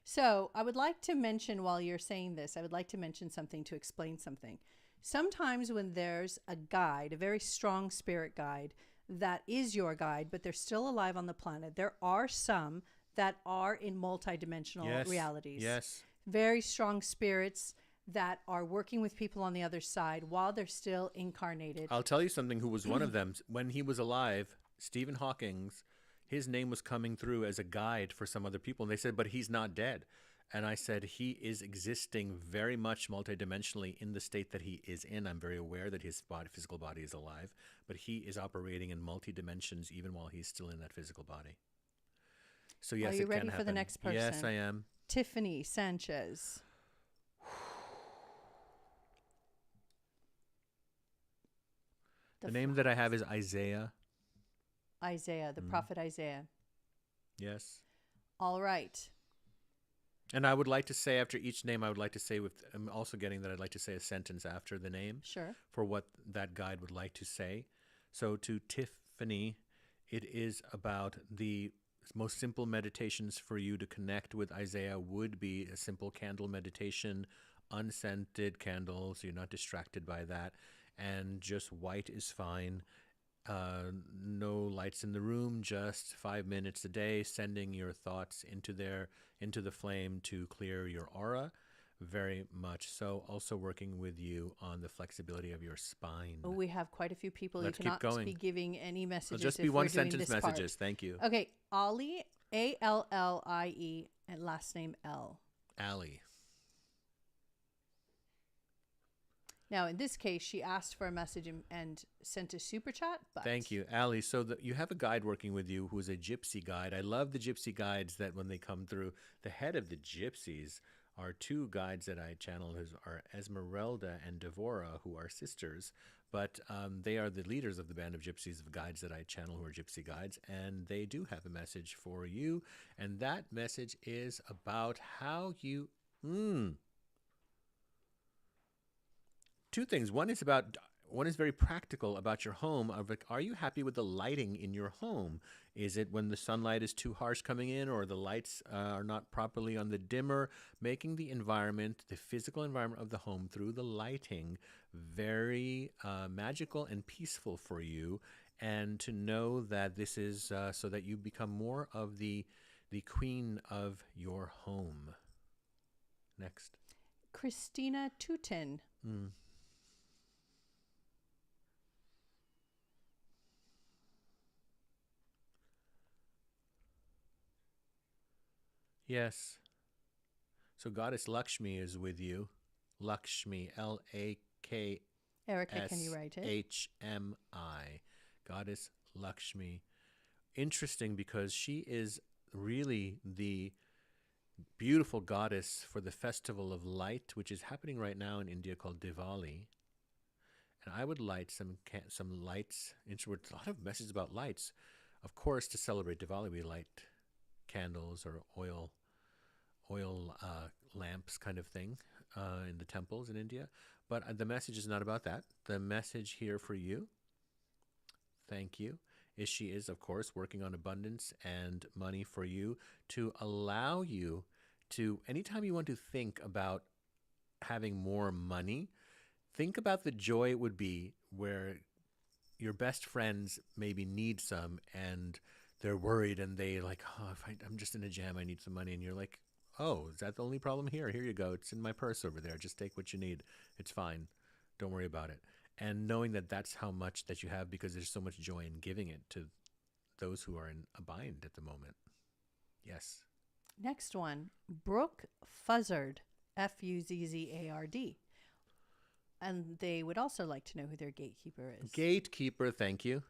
So I would like to mention, while you're saying this, I would like to mention something to explain something. Sometimes when there's a guide, a very strong spirit guide, that is your guide, but they're still alive on the planet, there are some that are in multidimensional realities. Yes. Very strong spirits that are working with people on the other side while they're still incarnated. I'll tell you something who was one of them. When he was alive, Stephen Hawking's, his name was coming through as a guide for some other people. And they said, but he's not dead. And I said, he is existing very much multidimensionally in the state that he is in. I'm very aware that his physical body is alive, but he is operating in multi-dimensions even while he's still in that physical body. So yes, Are you it ready can for happen. the next person? Yes, I am. Tiffany Sanchez. The name that I have is Isaiah. Isaiah, the prophet Isaiah. Yes. All right. And I would like to say after each name, I would like to say I'm also getting that I'd like to say a sentence after the name. Sure. For what that guide would like to say. So to Tiffany, it is about the most simple meditations for you to connect with Isaiah would be a simple candle meditation, unscented candle, so you're not distracted by that. And just white is fine. No lights in the room, just 5 minutes a day, sending your thoughts into the flame to clear your aura. Very much so. Also working with you on the flexibility of your spine. Oh, we have quite a few people. Let's you keep cannot going. be giving any messages. It'll just if be we're one doing sentence this messages. part. Thank you. Okay, Ollie, Allie, and last name L. Allie. Now, in this case, she asked for a message and sent a super chat. But Thank you, Allie. So you have a guide working with you who is a gypsy guide. I love the gypsy guides that when they come through, the head of the gypsies are two guides that I channel who are Esmeralda and Devora, who are sisters. But they are the leaders of the band of gypsies of guides that I channel who are gypsy guides. And they do have a message for you. And that message is about how you... Two things. One is very practical about your home. Are you happy with the lighting in your home? Is it when the sunlight is too harsh coming in, or the lights are not properly on the dimmer? Making the environment, the physical environment of the home through the lighting, very magical and peaceful for you. And to know that this is so that you become more of the queen of your home. Next. Christina Tutin. Yes. So Goddess Lakshmi is with you. Lakshmi, L-A-K-S-H-M-I. Erica, can you write it? Goddess Lakshmi. Interesting because she is really the beautiful goddess for the festival of light, which is happening right now in India called Diwali. And I would light some lights. A lot of messages about lights. Of course, to celebrate Diwali, we light candles or oil lamps kind of thing in the temples in India. But the message is not about that. The message here for you, thank you, is she is, of course, working on abundance and money for you to allow you to, anytime you want to think about having more money, think about the joy it would be where your best friends maybe need some and they're worried and they like, oh, I'm just in a jam, I need some money. And you're like, oh, is that the only problem here? Here you go. It's in my purse over there. Just take what you need. It's fine. Don't worry about it. And knowing that that's how much that you have, because there's so much joy in giving it to those who are in a bind at the moment. Yes. Next one, Brooke Fuzzard, Fuzzard. And they would also like to know who their gatekeeper is. Gatekeeper, thank you.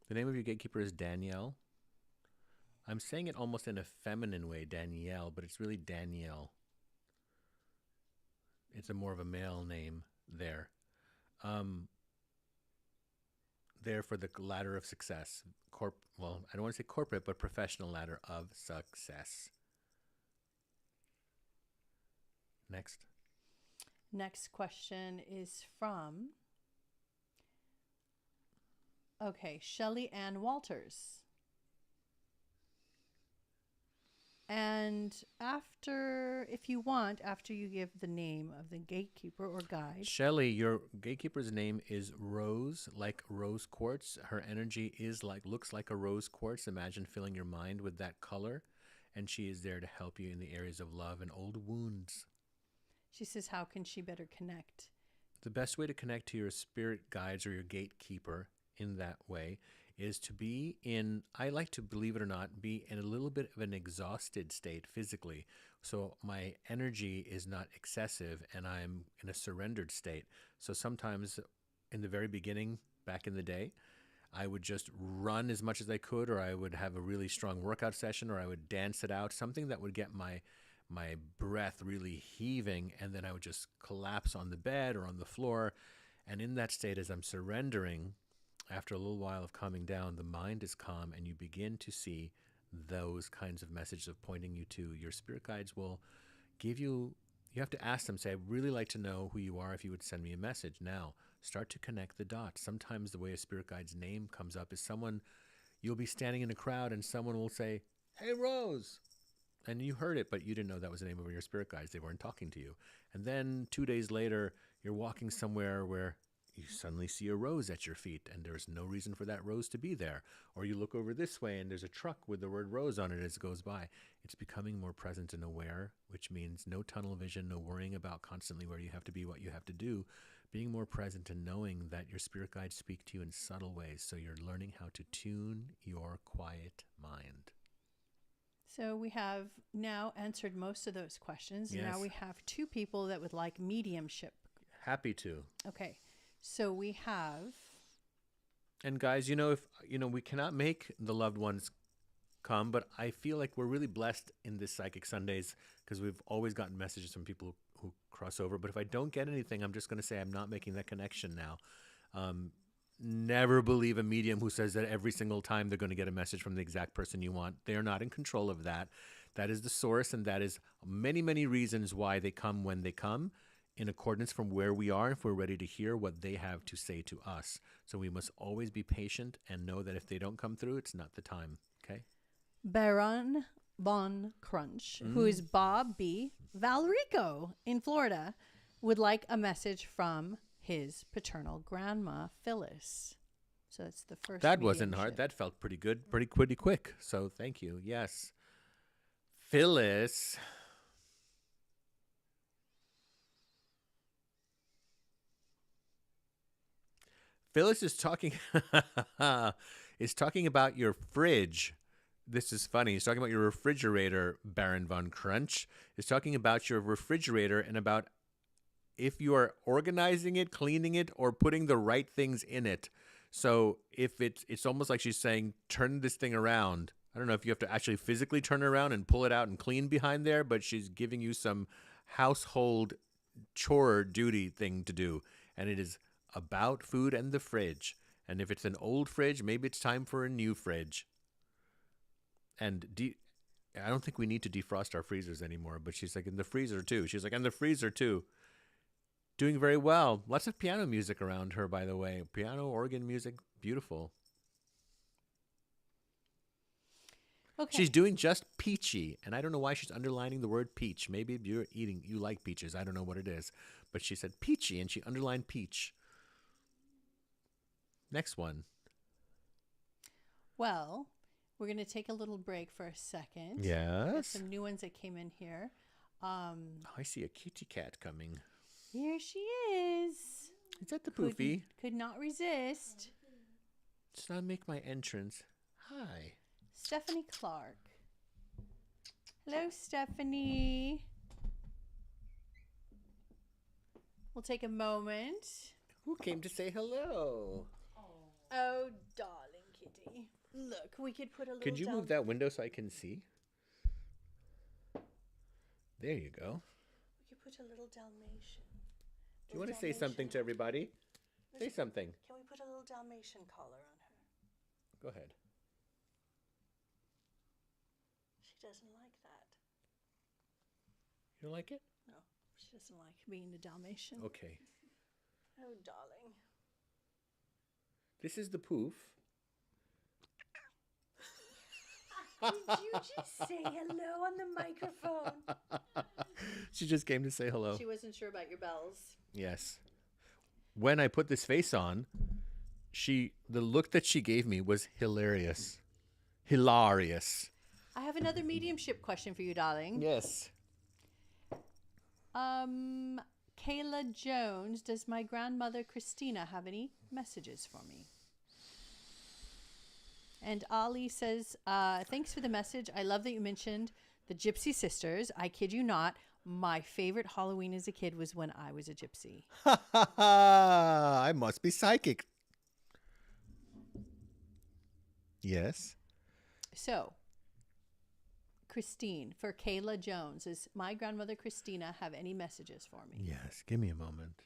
The name of your gatekeeper is Danielle. I'm saying it almost in a feminine way, Danielle, but it's really Danielle. It's a more of a male name there. There for the ladder of success. Well, I don't want to say corporate, but professional ladder of success. Next. Next question is from, Shelley Ann Walters. And after you give the name of the gatekeeper or guide. Shelley, your gatekeeper's name is Rose, like rose quartz. Her energy looks like a rose quartz. Imagine filling your mind with that color. And she is there to help you in the areas of love and old wounds. She says, how can she better connect? The best way to connect to your spirit guides or your gatekeeper in that way is to be in, I like to, believe it or not, be in a little bit of an exhausted state physically. So my energy is not excessive and I'm in a surrendered state. So sometimes in the very beginning, back in the day, I would just run as much as I could, or I would have a really strong workout session, or I would dance it out, something that would get my breath really heaving, and then I would just collapse on the bed or on the floor. And in that state, as I'm surrendering, after a little while of calming down, the mind is calm and you begin to see those kinds of messages of pointing you to your spirit guides will give you, you have to ask them, say, I'd really like to know who you are if you would send me a message. Now, start to connect the dots. Sometimes the way a spirit guide's name comes up is someone, you'll be standing in a crowd and someone will say, hey, Rose. And you heard it, but you didn't know that was the name of your spirit guides. They weren't talking to you. And then 2 days later, you're walking somewhere where you suddenly see a rose at your feet and there's no reason for that rose to be there. Or you look over this way and there's a truck with the word rose on it as it goes by. It's becoming more present and aware, which means no tunnel vision, no worrying about constantly where you have to be, what you have to do. Being more present and knowing that your spirit guides speak to you in subtle ways. So you're learning how to tune your quiet mind. So we have now answered most of those questions. Yes. Now we have 2 people that would like mediumship. Happy to. Okay. So we have. And guys, if we cannot make the loved ones come, but I feel like we're really blessed in this Psychic Sundays because we've always gotten messages from people who cross over. But if I don't get anything, I'm just going to say I'm not making that connection now. Never believe a medium who says that every single time they're going to get a message from the exact person you want. They are not in control of that. That is the source, and that is many, many reasons why they come when they come, in accordance from where we are, if we're ready to hear what they have to say to us. So we must always be patient and know that if they don't come through, it's not the time. Okay? Baron Von Crunch, who is Bob B. Valrico in Florida, would like a message from his paternal grandma, Phyllis. So that's the first. That wasn't hard. That felt pretty good, pretty quick. So thank you. Yes. Phyllis. Phyllis is talking about your fridge. This is funny. He's talking about your refrigerator, Baron Von Crunch. He's talking about your refrigerator and about if you are organizing it, cleaning it, or putting the right things in it. So if it's almost like she's saying, turn this thing around. I don't know if you have to actually physically turn it around and pull it out and clean behind there, but she's giving you some household chore duty thing to do, and it is about food and the fridge. And if it's an old fridge, maybe it's time for a new fridge. And I don't think we need to defrost our freezers anymore, but she's like, in the freezer too. She's like, and the freezer too. Doing very well. Lots of piano music around her, by the way. Piano, organ music, beautiful. Okay. She's doing just peachy, and I don't know why she's underlining the word peach. Maybe you like peaches. I don't know what it is. But she said peachy, and she underlined peach. Next one. Well, we're going to take a little break for a second. Yes. There's some new ones that came in here. I see a kitty cat coming. Here she is. Is that the poofy? Could not resist. Does not make my entrance. Hi. Stephanie Clark. Hello, Stephanie. We'll take a moment. Who came to say hello? Oh, darling kitty. Look, we could put a little... Could you move that window so I can see? There you go. We could put a little Dalmatian. Do you want to say something to everybody? Say something. Can we put a little Dalmatian collar on her? Go ahead. She doesn't like that. You don't like it? No, she doesn't like being a Dalmatian. Okay. Oh, darling. This is the poof. Did you just say hello on the microphone? She just came to say hello. She wasn't sure about your bells. Yes. When I put this face on, the look that she gave me was hilarious. Hilarious. I have another mediumship question for you, darling. Yes. Kayla Jones, does my grandmother Christina have any messages for me? And Ali says, thanks for the message. I love that you mentioned the Gypsy Sisters. I kid you not. My favorite Halloween as a kid was when I was a gypsy. Ha ha ha! I must be psychic. Yes. So, Christine, for Kayla Jones, does my grandmother Christina have any messages for me? Yes. Give me a moment.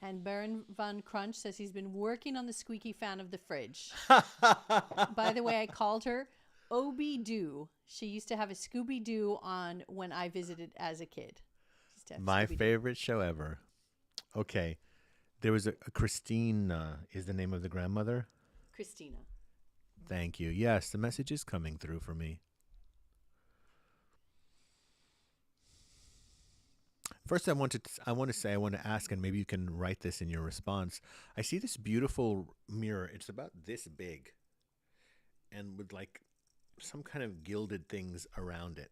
And Baron Von Crunch says he's been working on the squeaky fan of the fridge. By the way, I called her Obi-Doo. She used to have a Scooby-Doo on when I visited as a kid. My favorite show ever. Okay. There was a Christine is the name of the grandmother? Christina. Thank you. Yes, the message is coming through for me. First, I want to ask, and maybe you can write this in your response. I see this beautiful mirror. It's about this big, and with like some kind of gilded things around it.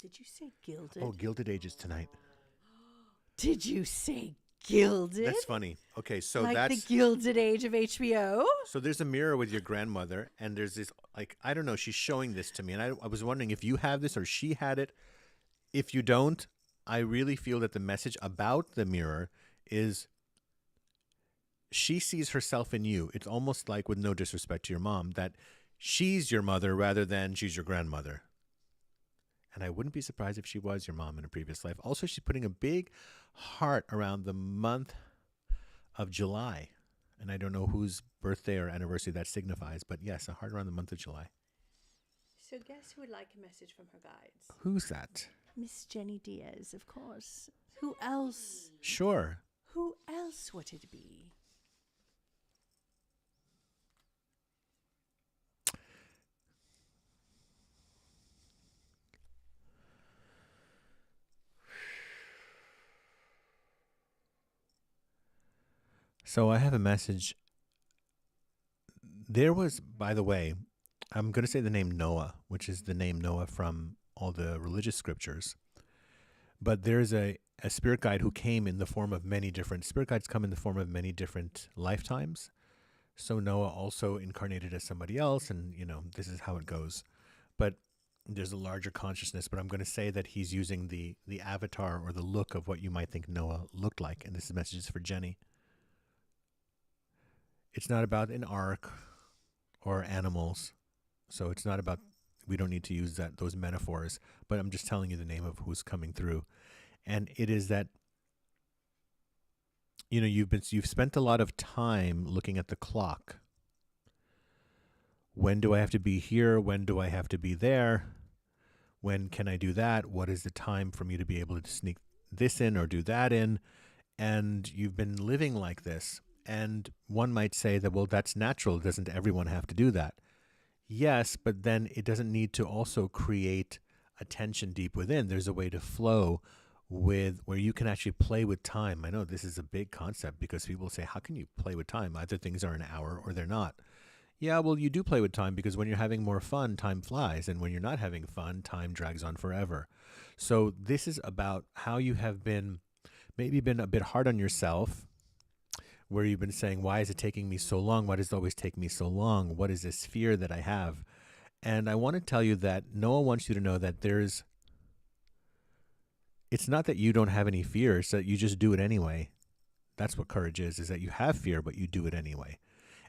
Did you say gilded? Oh, Gilded Ages tonight. Did you say gilded? That's funny. Okay, so like that's the Gilded Age of HBO. So there's a mirror with your grandmother, and there's this, like, I don't know, she's showing this to me, and I was wondering if you have this or she had it. If you don't, I really feel that the message about the mirror is she sees herself in you. It's almost like, with no disrespect to your mom, that she's your mother rather than she's your grandmother. And I wouldn't be surprised if she was your mom in a previous life. Also, she's putting a big heart around the month of July. And I don't know whose birthday or anniversary that signifies, but yes, a heart around the month of July. So guess who would like a message from her guides? Who's that? Miss Jenny Diaz, of course. Who else? Sure. Who else would it be? So I have a message. There was, by the way, I'm going to say the name Noah, which is the name Noah from all the religious scriptures. But there's a spirit guide who came in the form of many different, spirit guides come in the form of many different lifetimes. So Noah also incarnated as somebody else, and, you know, this is how it goes. But there's a larger consciousness, but I'm going to say that he's using the avatar or the look of what you might think Noah looked like. And this message is for Jenny. It's not about an ark or animals. So it's not about, we don't need to use those metaphors, but I'm just telling you the name of who's coming through. And it is that, you know, you've spent a lot of time looking at the clock. When do I have to be here? When do I have to be there? When can I do that? What is the time for me to be able to sneak this in or do that in? And you've been living like this. And one might say that, well, that's natural. Doesn't everyone have to do that? Yes, but then it doesn't need to also create a tension deep within. There's a way to flow with where you can actually play with time. I know this is a big concept because people say, how can you play with time? Either things are an hour or they're not. Yeah, well, you do play with time because when you're having more fun, time flies. And when you're not having fun, time drags on forever. So this is about how you have maybe been a bit hard on yourself, where you've been saying, why is it taking me so long? Why does it always take me so long? What is this fear that I have? And I want to tell you that Noah wants you to know that it's not that you don't have any fear, it's that you just do it anyway. That's what courage is that you have fear, but you do it anyway.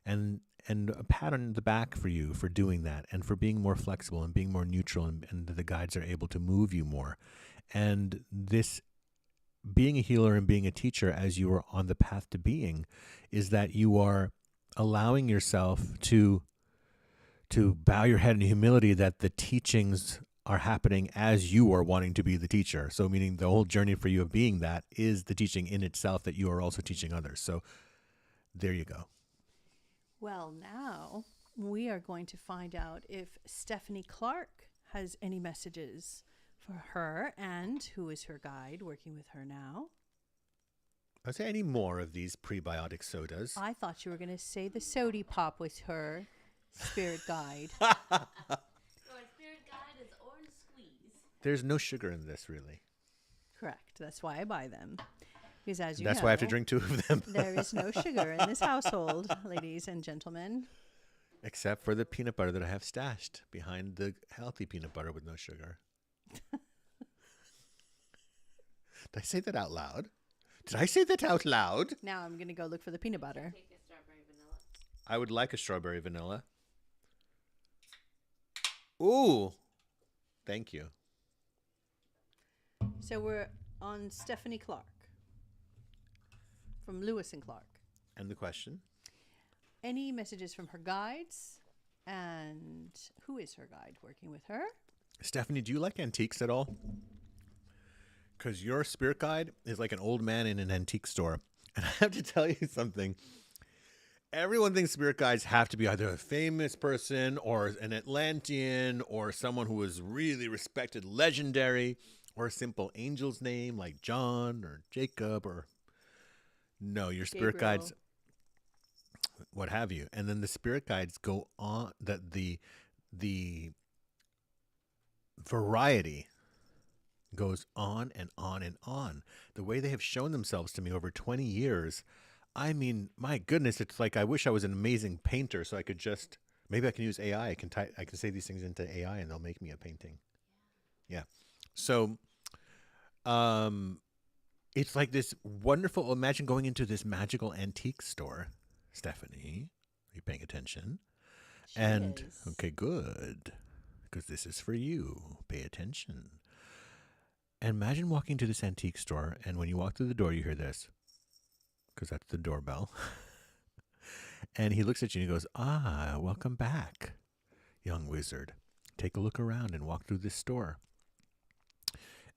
And a pat on the back for you for doing that and for being more flexible and being more neutral, and the guides are able to move you more. And this being a healer and being a teacher as you are on the path to being is that you are allowing yourself to bow your head in humility that the teachings are happening as you are wanting to be the teacher. So meaning the whole journey for you of being that is the teaching in itself that you are also teaching others. So there you go. Well, now we are going to find out if Stephanie Clark has any messages for her and who is her guide working with her now. I'll say any more of these prebiotic sodas. I thought you were going to say the sody pop was her spirit guide. So our spirit guide is orange squeeze. There's no sugar in this, really. Correct. That's why I buy them. Because as you That's know, why I have to drink 2 of them. there is no sugar in this household, ladies and gentlemen. Except for the peanut butter that I have stashed behind the healthy peanut butter with no sugar. Did I say that out loud? Did I say that out loud? Now I'm going to go look for the peanut butter. Take a strawberry vanilla. I would like a strawberry vanilla. Ooh. Thank you. So we're on Stephanie Clark from Lewis and Clark. And the question? Any messages from her guides? And who is her guide working with her? Stephanie, do you like antiques at all? Because your spirit guide is like an old man in an antique store. And I have to tell you something. Everyone thinks spirit guides have to be either a famous person or an Atlantean or someone who is really respected, legendary, or a simple angel's name like John or Jacob or... No, your spirit Gabriel. guides, what have you. And then the spirit guides go on, that the variety goes on and on and on. The way they have shown themselves to me over 20 years, I mean, my goodness, it's like I wish I was an amazing painter so I could just, maybe I can use AI. I can say these things into AI and they'll make me a painting. Yeah. So, it's like this wonderful, imagine going into this magical antique store. Stephanie, are you paying attention? She and, is. okay, good. Because this is for you. Pay attention. And imagine walking to this antique store, and when you walk through the door, you hear this. Because that's the doorbell. And he looks at you and he goes, welcome back, young wizard. Take a look around and walk through this store.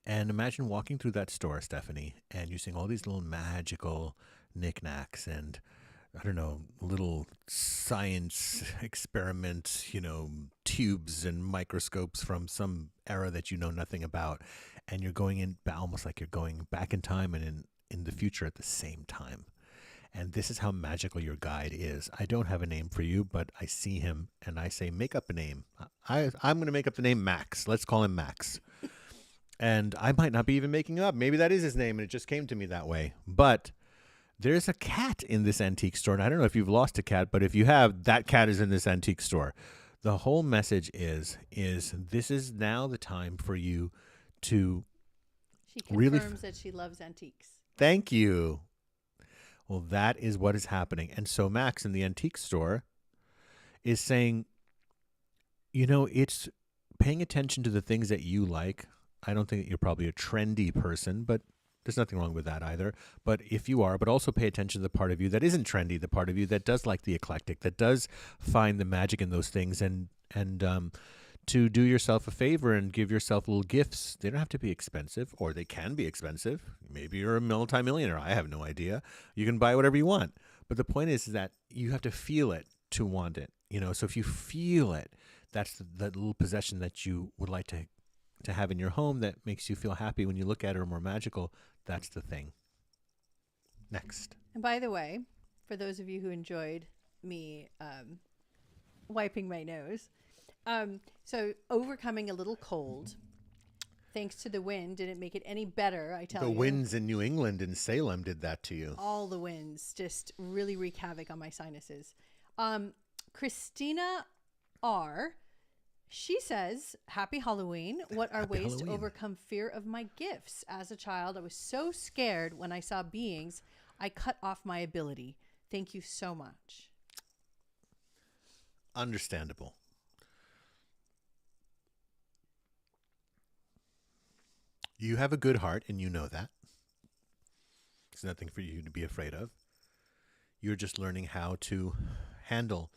And imagine walking through that store, Stephanie, and you seeing all these little magical knickknacks and, I don't know, little science experiments, tubes and microscopes from some era that you know nothing about. And you're going in almost like you're going back in time and in the future at the same time. And this is how magical your guide is. I don't have a name for you, but I see him and I say, make up a name. I'm going to make up the name Max. Let's call him Max. And I might not be even making up. Maybe that is his name and it just came to me that way. But there's a cat in this antique store. And I don't know if you've lost a cat, but if you have, that cat is in this antique store. The whole message is this is now the time for you to She really confirms that she loves antiques. Thank you. Well, that is what is happening. And so Max in the antique store is saying, it's paying attention to the things that you like I don't think that you're probably a trendy person, but there's nothing wrong with that either. But if you are, but also pay attention to the part of you that isn't trendy, the part of you that does like the eclectic, that does find the magic in those things, and to do yourself a favor and give yourself little gifts. They don't have to be expensive, or they can be expensive. Maybe you're a multimillionaire. I have no idea. You can buy whatever you want. But the point is that you have to feel it to want it. So if you feel it, that's the little possession that you would like to have in your home that makes you feel happy when you look at it, or more magical. That's the thing. Next. And by the way, for those of you who enjoyed me wiping my nose, so overcoming a little cold, thanks to the wind, didn't make it any better, I tell you. The winds in New England and Salem did that to you. All the winds just really wreak havoc on my sinuses. Christina R., she says, happy Halloween. What are Happy ways Halloween. to overcome fear of my gifts? As a child, I was so scared when I saw beings, I cut off my ability. Thank you so much. Understandable. You have a good heart, and you know that. There's nothing for you to be afraid of. You're just learning how to handle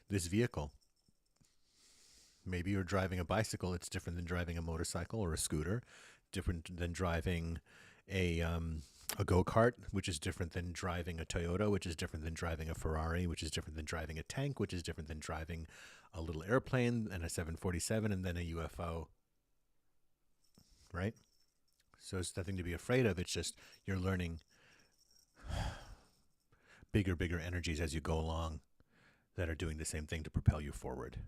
this vehicle. Maybe you're driving a bicycle. It's different than driving a motorcycle or a scooter. Different than driving a go-kart, which is different than driving a Toyota, which is different than driving a Ferrari, which is different than driving a tank, which is different than driving a little airplane and a 747 and then a UFO. Right? So it's nothing to be afraid of. It's just you're learning bigger energies as you go along that are doing the same thing to propel you forward.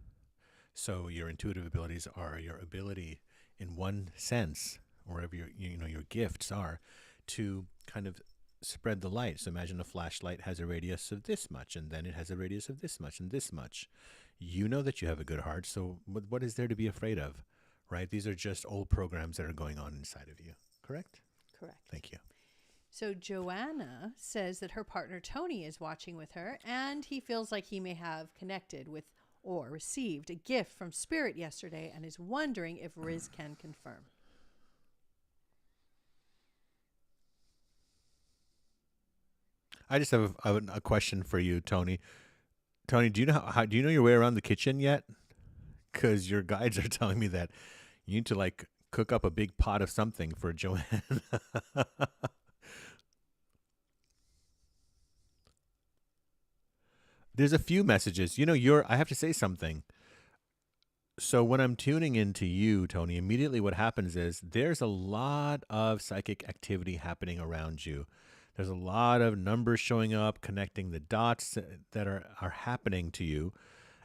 So your intuitive abilities are your ability, in one sense, or whatever your gifts are, to kind of spread the light. So imagine a flashlight has a radius of this much, and then it has a radius of this much and this much. You know that you have a good heart, so what is there to be afraid of, right? These are just old programs that are going on inside of you, correct? Correct. Thank you. So Joanna says that her partner Tony is watching with her, and he feels like he may have connected with or received a gift from Spirit yesterday and is wondering if Riz can confirm. I just have a question for you, Tony. Tony, do you know how do you know your way around the kitchen yet? Because your guides are telling me that you need to cook up a big pot of something for Joanna. There's a few messages. I have to say something. So when I'm tuning into you, Tony, immediately what happens is there's a lot of psychic activity happening around you. There's a lot of numbers showing up, connecting the dots that are happening to you.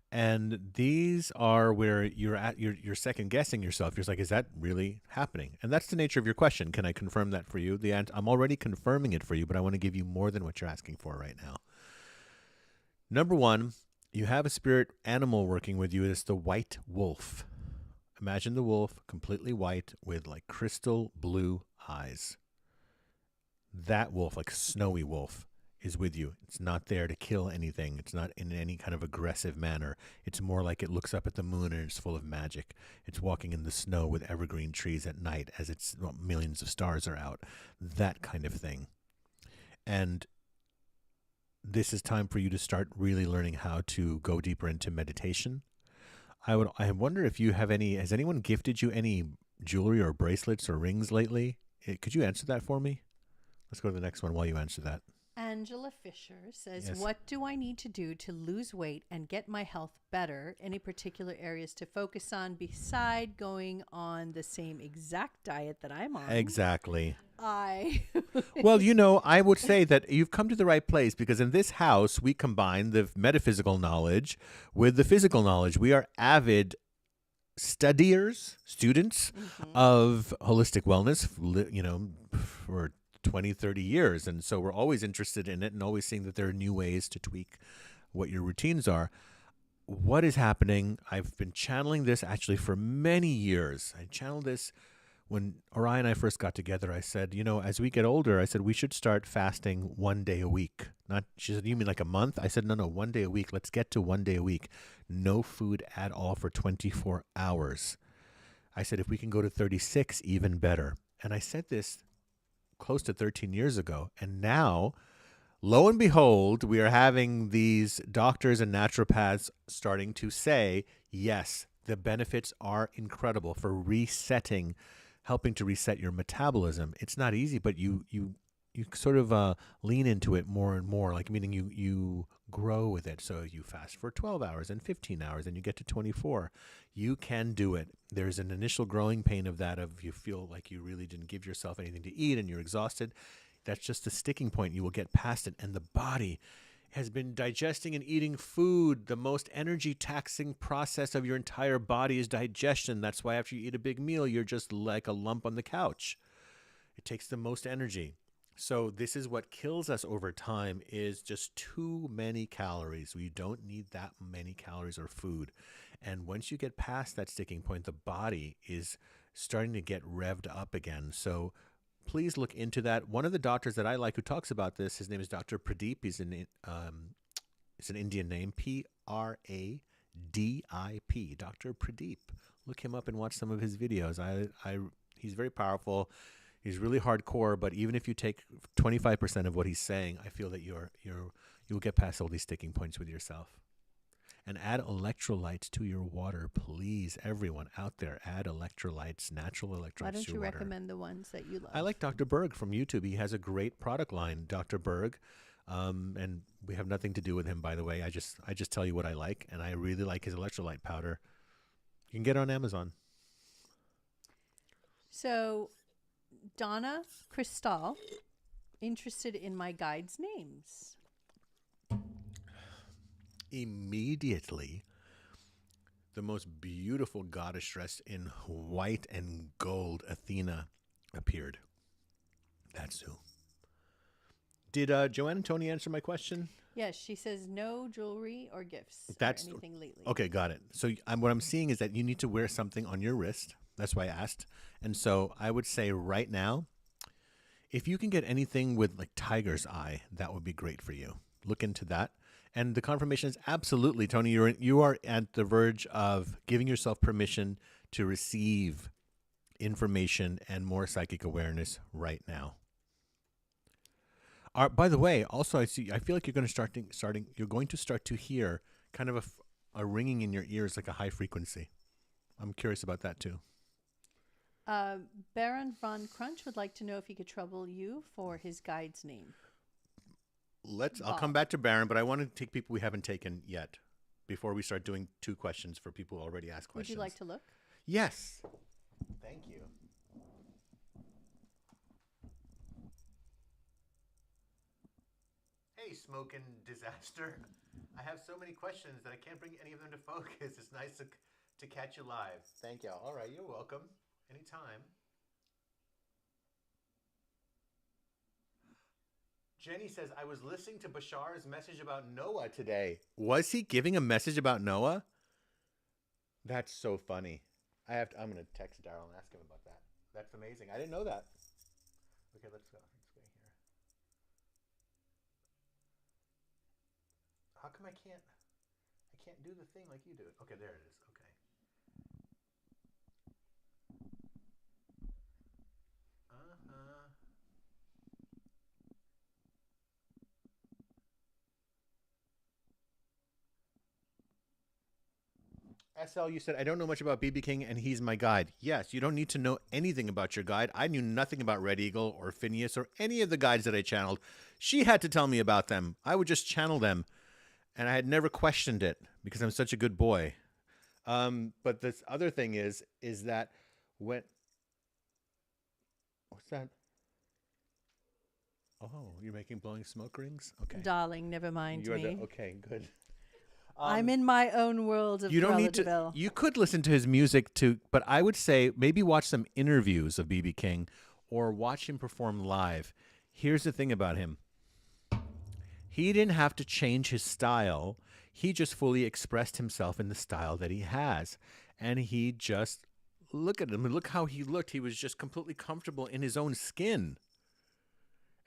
And these are where you're second guessing yourself. You're like, is that really happening? And that's the nature of your question. Can I confirm that for you? I'm already confirming it for you, but I want to give you more than what you're asking for right now. Number one, you have a spirit animal working with you. It's the white wolf. Imagine the wolf completely white with crystal blue eyes. That wolf, like snowy wolf, is with you. It's not there to kill anything. It's not in any kind of aggressive manner. It's more like it looks up at the moon and it's full of magic. It's walking in the snow with evergreen trees at night as millions of stars are out. That kind of thing. And this is time for you to start really learning how to go deeper into meditation. I wonder if you have has anyone gifted you any jewelry or bracelets or rings lately? Could you answer that for me? Let's go to the next one while you answer that. Angela Fisher says, Yes. What do I need to do to lose weight and get my health better? Any particular areas to focus on beside going on the same exact diet that I'm on? Exactly. Well, I would say that you've come to the right place, because in this house, we combine the metaphysical knowledge with the physical knowledge. We are avid students of holistic wellness, for 20, 30 years. And so we're always interested in it and always seeing that there are new ways to tweak what your routines are. What is happening? I've been channeling this actually for many years. I channeled this when Oriah and I first got together. I said, as we get older, I said, we should start fasting 1 day a week. She said, you mean like a month? I said, no, 1 day a week. Let's get to 1 day a week. No food at all for 24 hours. I said, if we can go to 36, even better. And I said this close to 13 years ago. And now, lo and behold, we are having these doctors and naturopaths starting to say, yes, the benefits are incredible for resetting, helping to reset your metabolism. It's not easy, but you sort of lean into it more and more, like meaning you grow with it. So you fast for 12 hours and 15 hours and you get to 24. You can do it. There's an initial growing pain of that, of you feel like you really didn't give yourself anything to eat and you're exhausted. That's just the sticking point. You will get past it. And the body has been digesting and eating food. The most energy taxing process of your entire body is digestion. That's why after you eat a big meal, you're just like a lump on the couch. It takes the most energy. So this is what kills us over time, is just too many calories. We don't need that many calories or food. And once you get past that sticking point, the body is starting to get revved up again. So please look into that. One of the doctors that I like who talks about this, his name is Dr. Pradeep. It's an Indian name, P-R-A-D-I-P, Dr. Pradeep. Look him up and watch some of his videos. He's very powerful. He's really hardcore, but even if you take 25% of what he's saying, I feel that you'll get past all these sticking points with yourself. And add electrolytes to your water, please. Everyone out there, add electrolytes, natural electrolytes. Why don't to you your water. recommend the ones that you love? I like Dr. Berg from YouTube. He has a great product line, Dr. Berg, and we have nothing to do with him, by the way. I just tell you what I like, and I really like his electrolyte powder. You can get it on Amazon. So, Donna Cristal, interested in my guides' names. Immediately, the most beautiful goddess dressed in white and gold, Athena, appeared. That's who. Did Joanne and Tony answer my question? Yes, she says no jewelry or gifts That's or anything lately. Okay, got it. So what I'm seeing is that you need to wear something on your wrist. That's why I asked. And so I would say right now, if you can get anything with like tiger's eye, that would be great for you. Look into that. And the confirmation is absolutely, Tony, you are at the verge of giving yourself permission to receive information and more psychic awareness right now. By the way, also I feel like you're going to start to hear kind of a ringing in your ears, like a high frequency. I'm curious about that too. Baron Von Crunch would like to know if he could trouble you for his guide's name. I'll come back to Baron, but I want to take people we haven't taken yet before we start doing 2 questions for people who already asked questions. Would you like to look? Yes. Thank you. Hey, Smokin' Disaster. I have so many questions that I can't bring any of them to focus. It's nice to catch you live. Thank you. All right, you're welcome. Anytime. Jenny says, I was listening to Bashar's message about Noah today. Was he giving a message about Noah? That's so funny. I'm going to text Daryl and ask him about that. That's amazing. I didn't know that. Okay, let's go. Let's go here. How come I can't do the thing like you do? Okay, there it is. Okay. SL, you said, I don't know much about BB King and he's my guide. Yes, you don't need to know anything about your guide. I knew nothing about Red Eagle or Phineas or any of the guides that I channeled. She had to tell me about them. I would just channel them. And I had never questioned it because I'm such a good boy. But this other thing is that when... What's that? Oh, you're making blowing smoke rings? Okay. Darling, never mind me. Okay, good. I'm in my own world of You don't need to. Deville. You could listen to his music too, but I would say maybe watch some interviews of BB King or watch him perform live. Here's the thing about him. He didn't have to change his style. He just fully expressed himself in the style that he has. And he just, look at him. Look how he looked. He was just completely comfortable in his own skin.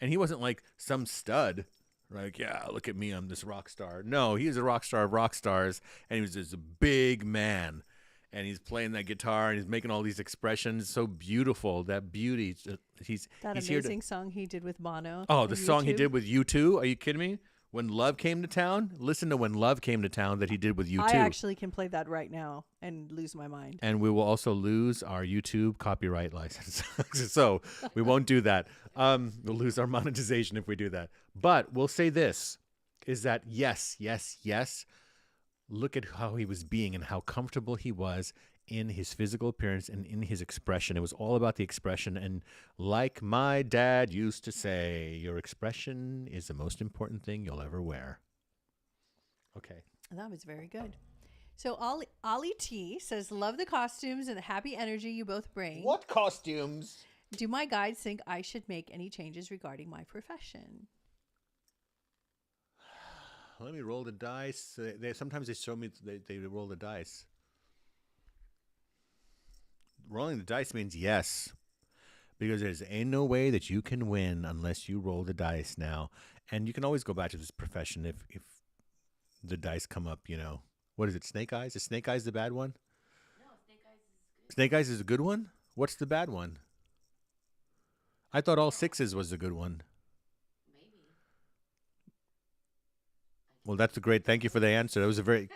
And he wasn't like some stud. Like, yeah, look at me, I'm this rock star. No, he was a rock star of rock stars, and he was just a big man. and he's playing that guitar and he's making all these expressions. So beautiful, that beauty. He's That here amazing song he did with Bono. Oh, on the song he YouTube. did with U2. Are you kidding me? When Love Came to Town. Listen to When Love Came to Town that he did with U2. I actually can play that right now and lose my mind. And we will also lose our YouTube copyright license. So we won't do that. We'll lose our monetization if we do that. But we'll say this, is that yes. Look at how he was being and how comfortable he was in his physical appearance and in his expression. It was all about the expression. And like my dad used to say, your expression is the most important thing you'll ever wear. Okay. That was very good. So Ollie T says, love the costumes and the happy energy you both bring. What costumes? Do my guides think I should make any changes regarding my profession? Let me roll the dice. Sometimes they show me, they roll the dice. Rolling the dice means yes, because there's ain't no way that you can win unless you roll the dice now. And you can always go back to this profession if the dice come up, What is it, Snake Eyes? Is Snake Eyes the bad one? No, Snake Eyes is good. Snake Eyes is a good one? What's the bad one? I thought all sixes was the good one. Maybe. Well, that's a great, thank you for the answer.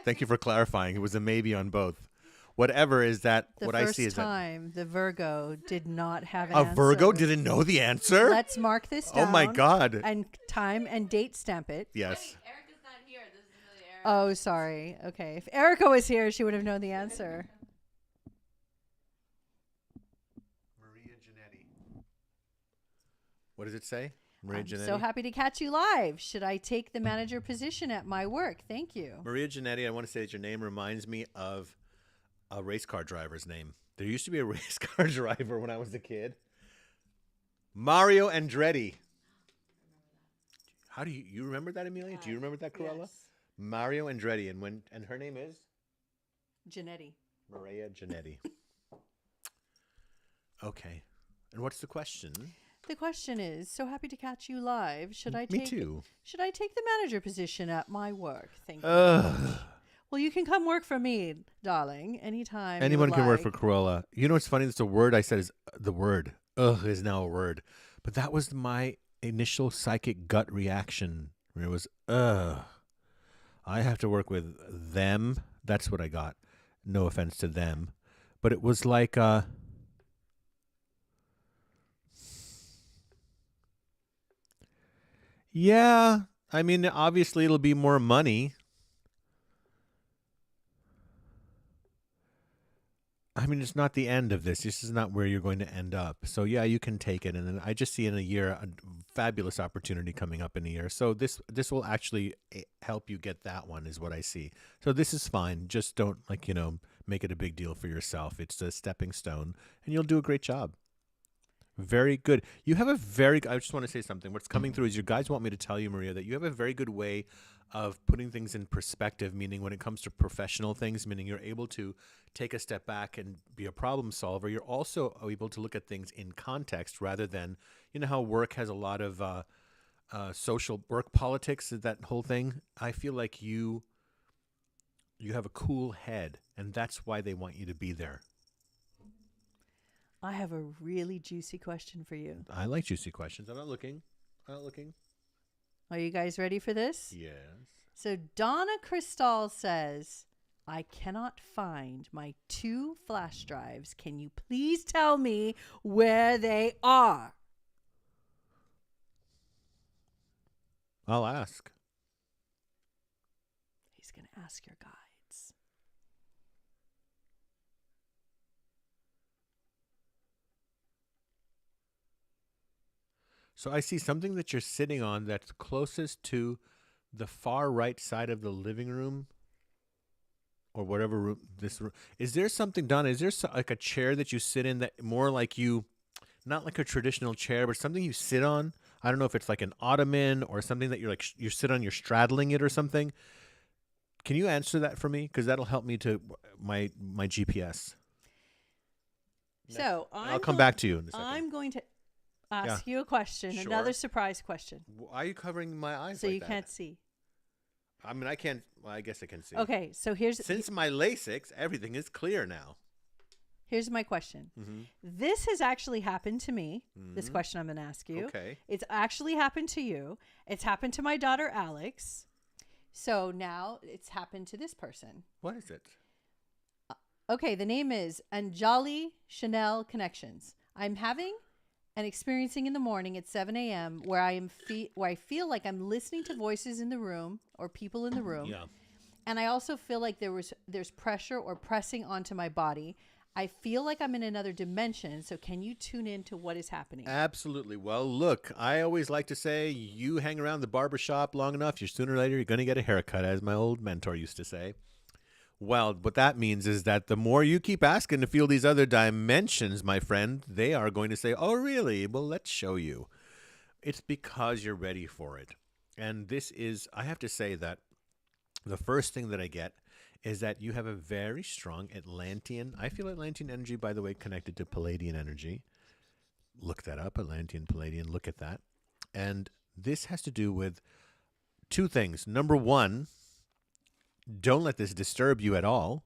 Thank you for clarifying. It was a maybe on both. Whatever is that, what I see is The first time the Virgo did not have an that. answer. A Virgo didn't know the answer? Let's mark this down. Oh my God. And time and date stamp it. Yes. Wait, Erica's not here. This is really Erica. Oh, sorry. Okay. If Erica was here, she would have known the answer. Maria Giannetti. What does it say? Maria I'm Giannetti? so happy to catch you live. Should I take the manager position at my work? Thank you. Maria Giannetti, I want to say that your name reminds me of a race car driver's name. There used to be a race car driver when I was a kid. Mario Andretti. How do you remember that, Amelia? Do you remember that, Cruella? Yes. Mario Andretti, and her name is Janetti. Maria Giannetti. Okay. And what's the question? The question is, so happy to catch you live. Should I Me take too. Should I take the manager position at my work? Thank you. Ugh. Well, you can come work for me, darling, anytime. you Anyone can work like. for Cruella. You know what's funny? It's a word I said is the word. Ugh is now a word. But that was my initial psychic gut reaction. It was, ugh. I have to work with them. That's what I got. No offense to them. But it was like, yeah. I mean, obviously it'll be more money. I mean, it's not the end of this. This is not where you're going to end up. So, yeah, you can take it. And then I just see in a year a fabulous opportunity coming up in a year. So this will actually help you get that one is what I see. So this is fine. Just don't, make it a big deal for yourself. It's a stepping stone, and you'll do a great job. Very good. You have I just want to say something. What's coming through is your guides want me to tell you, Maria, that you have a very good way of putting things in perspective, meaning when it comes to professional things, meaning you're able to take a step back and be a problem solver. You're also able to look at things in context rather than, how work has a lot of social work politics, that whole thing. I feel like you have a cool head, and that's why they want you to be there. I have a really juicy question for you. I like juicy questions. I'm not looking. Are you guys ready for this? Yes. So Donna Cristal says, I cannot find my 2 flash drives. Can you please tell me where they are? I'll ask. He's going to ask your guides. So I see something that you're sitting on that's closest to the far right side of the living room or whatever room, this room. Is there something, Donna, is there like a chair that you sit in that more like not like a traditional chair, but something you sit on? I don't know if it's like an ottoman or something that you sit on, you're straddling it or something. Can you answer that for me? Because that'll help me to my GPS. So I'll come back to you in a second. I'm going to ask you a question, Sure. another surprise question. Why are you covering my eyes So like you that? can't see. I mean, I can't. Well, I guess I can see. Okay, so Since my LASIK, everything is clear now. here's my question. Mm-hmm. This has actually happened to me. This question I'm going to ask you. Okay. It's actually happened to you. It's happened to my daughter Alex. So now it's happened to this person. What is it? Okay, the name is Anjali Chanel Connections. I'm having and experiencing in the morning at 7 a.m. where I feel like I'm listening to voices in the room or people in the room. Yeah. And I also feel like there's pressure or pressing onto my body. I feel like I'm in another dimension. So can you tune in to what is happening? Absolutely. Well, look, I always like to say you hang around the barber shop long enough, sooner or later you're going to get a haircut, as my old mentor used to say. Well, what that means is that the more you keep asking to feel these other dimensions, my friend, they are going to say, oh, really? Well, let's show you. It's because you're ready for it. And this is, I have to say that the first thing that I get is that you have a very strong Atlantean. I feel Atlantean energy, by the way, connected to Palladian energy. Look that up, Atlantean, Palladian, look at that. And this has to do with two things. Number one, don't let this disturb you at all,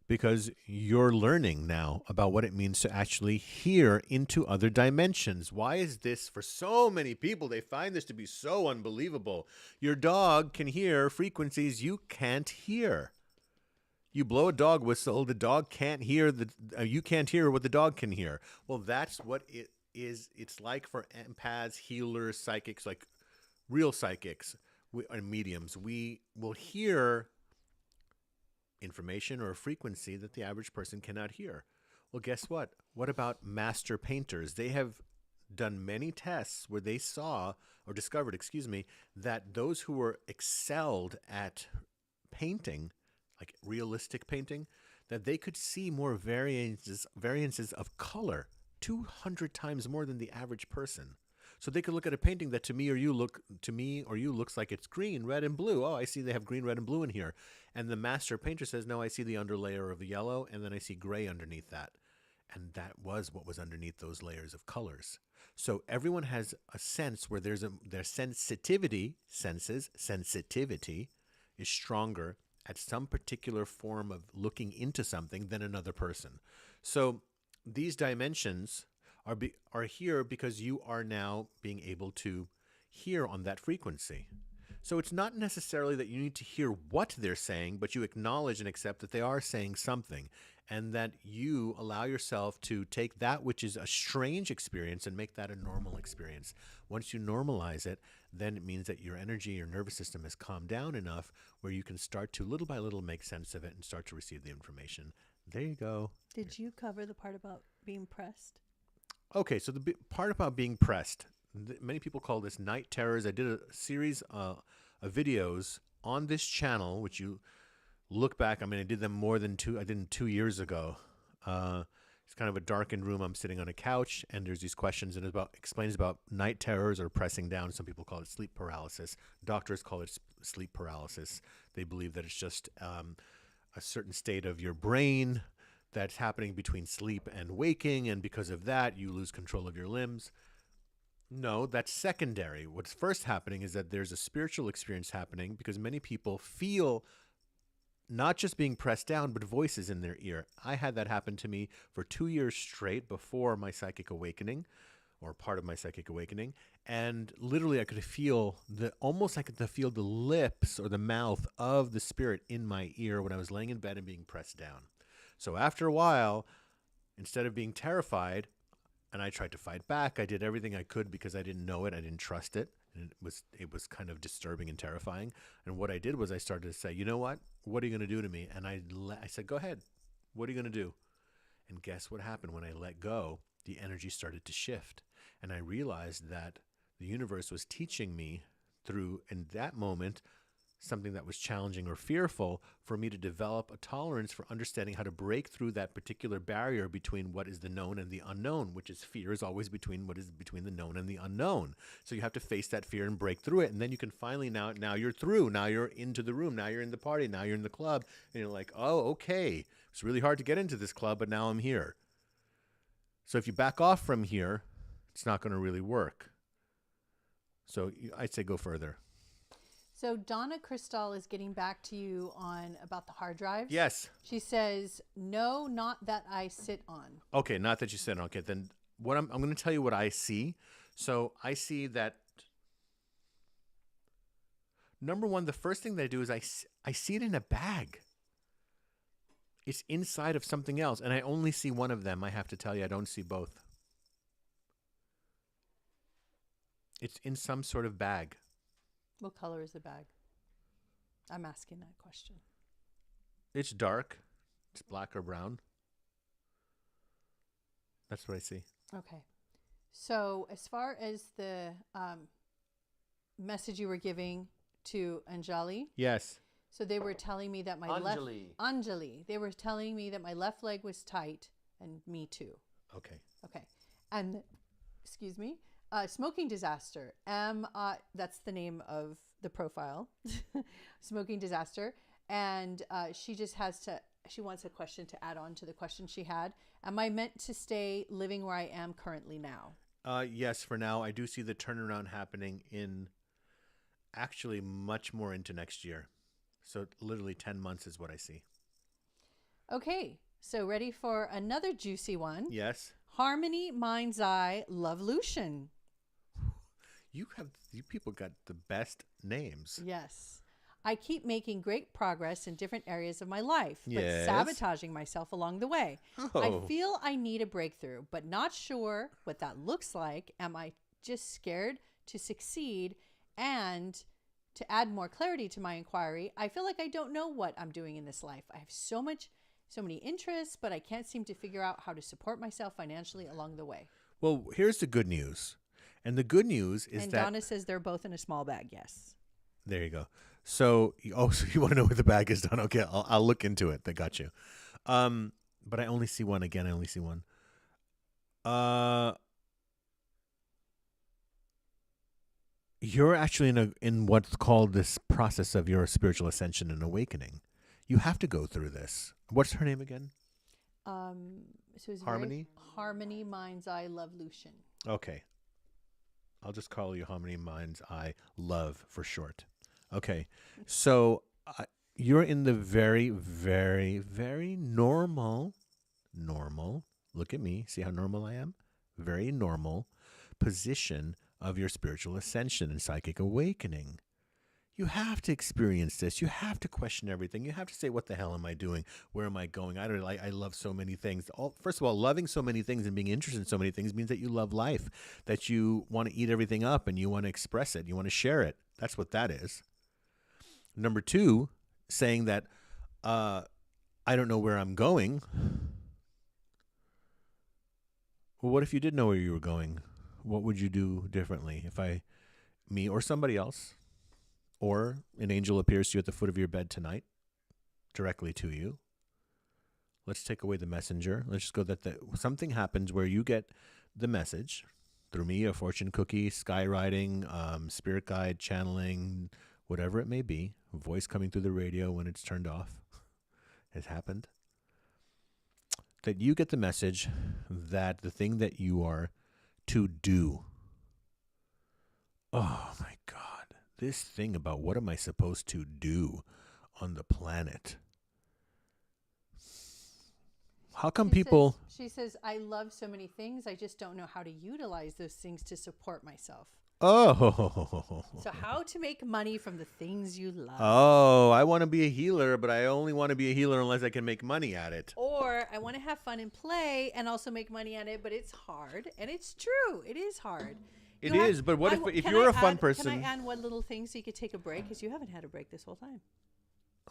because you're learning now about what it means to actually hear into other dimensions. Why is this, for so many people, they find this to be so unbelievable? Your dog can hear frequencies you can't hear. You blow a dog whistle, the dog can't hear, you can't hear what the dog can hear. Well, that's what it is. It's like for empaths, healers, psychics, like real psychics and mediums. We will hear information or a frequency that the average person cannot hear. Well, guess what? What about master painters? They have done many tests where they saw or discovered, that those who were excelled at painting, like realistic painting, that they could see more variances of color 200 times more than the average person. So they could look at a painting that to me or you looks like it's green, red, and blue. Oh, I see they have green, red, and blue in here. And the master painter says, no, I see the underlayer of the yellow, and then I see gray underneath that. And that was what was underneath those layers of colors. So everyone has a sense where their sensitivity is stronger at some particular form of looking into something than another person. So these dimensions are here because you are now being able to hear on that frequency. So it's not necessarily that you need to hear what they're saying, but you acknowledge and accept that they are saying something, and that you allow yourself to take that which is a strange experience and make that a normal experience. Once you normalize it, then it means that your energy, your nervous system has calmed down enough where you can start to little by little make sense of it and start to receive the information. There you go. Did you cover the part about being pressed? Okay, so the part about being pressed, many people call this night terrors. I did a series of videos on this channel, which you look back. I mean, I did them I did them 2 years ago. It's kind of a darkened room. I'm sitting on a couch, and there's these questions, and explains about night terrors or pressing down. Some people call it sleep paralysis. Doctors call it sleep paralysis. They believe that it's just a certain state of your brain that's happening between sleep and waking, and because of that, you lose control of your limbs. No, that's secondary. What's first happening is that there's a spiritual experience happening because many people feel not just being pressed down, but voices in their ear. I had that happen to me for 2 years straight before my psychic awakening, or part of my psychic awakening. And literally I could feel almost I could feel the lips or the mouth of the spirit in my ear when I was laying in bed and being pressed down. So after a while, instead of being terrified, and I tried to fight back, I did everything I could because I didn't know it, I didn't trust it, and it was kind of disturbing and terrifying. And what I did was I started to say, you know what are you going to do to me? And I said, go ahead. What are you going to do? And guess what happened when I let go? The energy started to shift. And I realized that the universe was teaching me through, in that moment, something that was challenging or fearful, for me to develop a tolerance for understanding how to break through that particular barrier between what is the known and the unknown, which is fear is always between what is between the known and the unknown. So you have to face that fear and break through it. And then you can finally, now you're through, now you're into the room, now you're in the party, now you're in the club, and you're like, oh, okay. It's really hard to get into this club, but now I'm here. So if you back off from here, it's not going to really work. So I'd say go further. So Donna Crystal is getting back to you on about the hard drives. Yes. She says, no, not that I sit on. Okay, not that you said. Okay, then what I'm going to tell you what I see. So I see that, number one, the first thing that I do is I see it in a bag. It's inside of something else, and I only see one of them. I have to tell you, I don't see both. It's in some sort of bag. What color is the bag? I'm asking that question. It's dark. It's black or brown. That's what I see. Okay. So as far as the message you were giving to Anjali, Yes. so they were telling me that my Anjali, they were telling me that my left leg was tight, and me too. Okay. Okay. And excuse me, smoking disaster. That's the name of the profile, smoking disaster. And she just she wants a question to add on to the question she had. Am I meant to stay living where I am currently now? Yes, for now. I do see the turnaround happening in actually much more into next year. So literally 10 months is what I see. Okay. So ready for another juicy one? Yes. Harmony, Mind's Eye, Lovelution. You people got the best names. Yes. I keep making great progress in different areas of my life, but Yes. sabotaging myself along the way. Oh. I feel I need a breakthrough, but not sure what that looks like. Am I just scared to succeed? And to add more clarity to my inquiry, I feel like I don't know what I'm doing in this life. I have so many interests, but I can't seem to figure out how to support myself financially along the way. Well, here's the good news. And the good news is and that... Donna says they're both in a small bag, yes. There you go. So you want to know where the bag is, Donna? Okay, I'll look into it. They got you. But I only see one. Again, I only see one. You're actually in what's called this process of your spiritual ascension and awakening. You have to go through this. What's her name again? So it's Harmony? Harmony, Mind's Eye, Lovelution. Okay. I'll just call you Harmony, Mind's Eye, Love for short. Okay. So you're in the very, very, very normal, look at me, see how normal I am? Very normal position of your spiritual ascension and psychic awakening. You have to experience this. You have to question everything. You have to say, what the hell am I doing? Where am I going? I love so many things. First of all, loving so many things and being interested in so many things means that you love life, that you want to eat everything up and you want to express it. You want to share it. That's what that is. Number two, saying that I don't know where I'm going. Well, what if you did know where you were going? What would you do differently if me or somebody else, or an angel appears to you at the foot of your bed tonight, directly to you? Let's take away the messenger. Let's just go that something happens where you get the message through me, a fortune cookie, skywriting, spirit guide, channeling, whatever it may be, a voice coming through the radio when it's turned off. Has happened. That you get the message that the thing that you are to do. Oh my God. This thing about what am I supposed to do on the planet? How come people... She says, I love so many things. I just don't know how to utilize those things to support myself. Oh. So how to make money from the things you love. Oh, I want to be a healer, but I only want to be a healer unless I can make money at it. Or I want to have fun and play and also make money at it, but it's hard. And it's true. It is hard. It is, but what if you're a fun person? Can I add one little thing so you could take a break? Because you haven't had a break this whole time.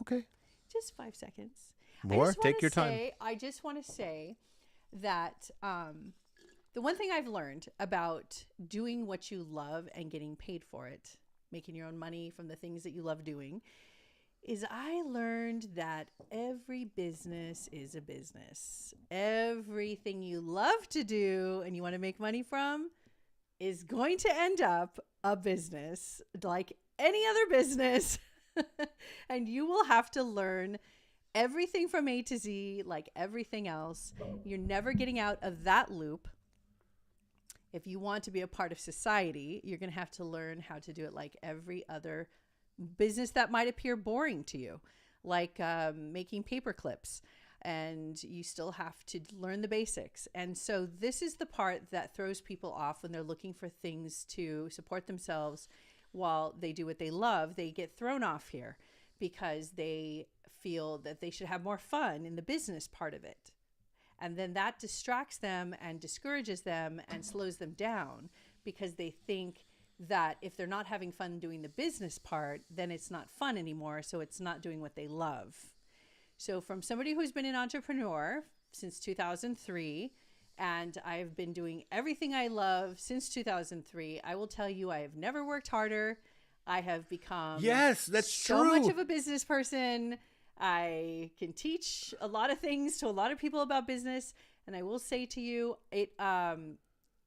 Okay. Just 5 seconds. More? Take your time. I just want to say that the one thing I've learned about doing what you love and getting paid for it, making your own money from the things that you love doing, is I learned that every business is a business. Everything you love to do and you want to make money from is going to end up a business like any other business. And you will have to learn everything from A to Z, like everything else. You're never getting out of that loop. If you want to be a part of society, you're going to have to learn how to do it like every other business that might appear boring to you, like making paper clips. And you still have to learn the basics. And so this is the part that throws people off when they're looking for things to support themselves while they do what they love. They get thrown off here because they feel that they should have more fun in the business part of it. And then that distracts them and discourages them and slows them down because they think that if they're not having fun doing the business part, then it's not fun anymore. So it's not doing what they love. So from somebody who's been an entrepreneur since 2003, and I've been doing everything I love since 2003, I will tell you I have never worked harder. I have become so much of a business person. I can teach a lot of things to a lot of people about business. And I will say to you, it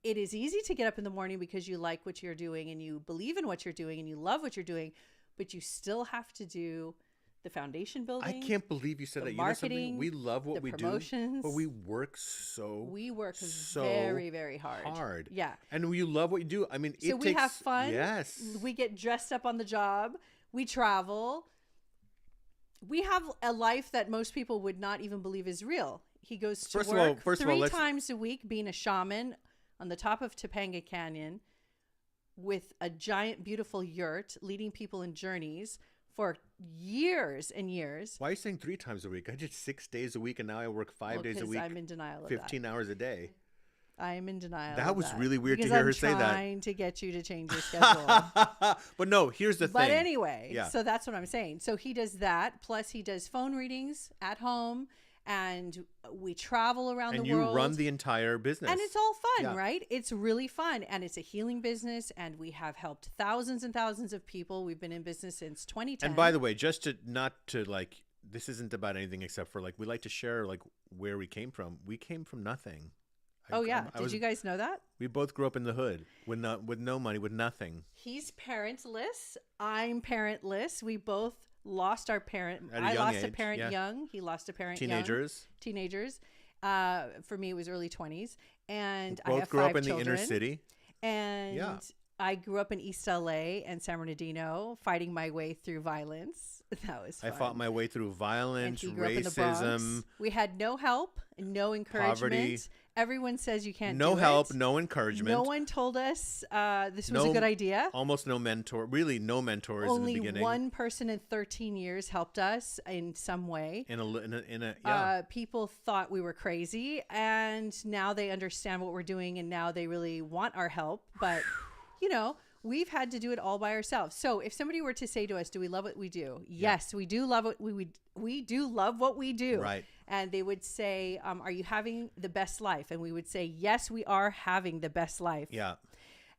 is easy to get up in the morning because you like what you're doing and you believe in what you're doing and you love what you're doing, but you still have to do the foundation building. I can't believe you said that. Marketing, we love what we do, but we work very, very hard. Yeah. And you love what you do. I mean, so we have fun. Yes. We get dressed up on the job. We travel. We have a life that most people would not even believe is real. He goes to work three times a week being a shaman on the top of Topanga Canyon with a giant, beautiful yurt, leading people in journeys for years and years. Why are you saying 3 times a week? I did 6 days a week, and now I work 5 days a week. I'm in denial of 15 hours a day. I am in denial. That was really weird to because hear her say that. I'm trying to get you to change your schedule. But no, here's the thing. But anyway, so that's what I'm saying. So he does that. Plus he does phone readings at home. And we travel around the world. And you run the entire business. And it's all fun, right? It's really fun. And it's a healing business. And we have helped thousands and thousands of people. We've been in business since 2010. And by the way, just to not to like, this isn't about anything except for like, we like to share like where we came from. We came from nothing. Did you guys know that? We both grew up in the hood with no money, with nothing. He's parentless. I'm parentless. We both lost our parent. I lost a parent young. He lost a parent young. Teenagers. For me, it was early 20s. And I have 5 children. Both grew up in the inner city. And I grew up in East LA and San Bernardino, fighting my way through violence. That was fun. I fought my way through violence, and he grew up in the Bronx. We had no help, no encouragement. Poverty. Everyone says you can't do it. No help, no encouragement. No one told us this was a good idea. Almost no mentor. Really, no mentors in the beginning. Only one person in 13 years helped us in some way. People thought we were crazy, and now they understand what we're doing, and now they really want our help. But, we've had to do it all by ourselves. So if somebody were to say to us, do we love what we do? Yes, we do love what we do love what we do. Right. And they would say, are you having the best life? And we would say, yes, we are having the best life. Yeah.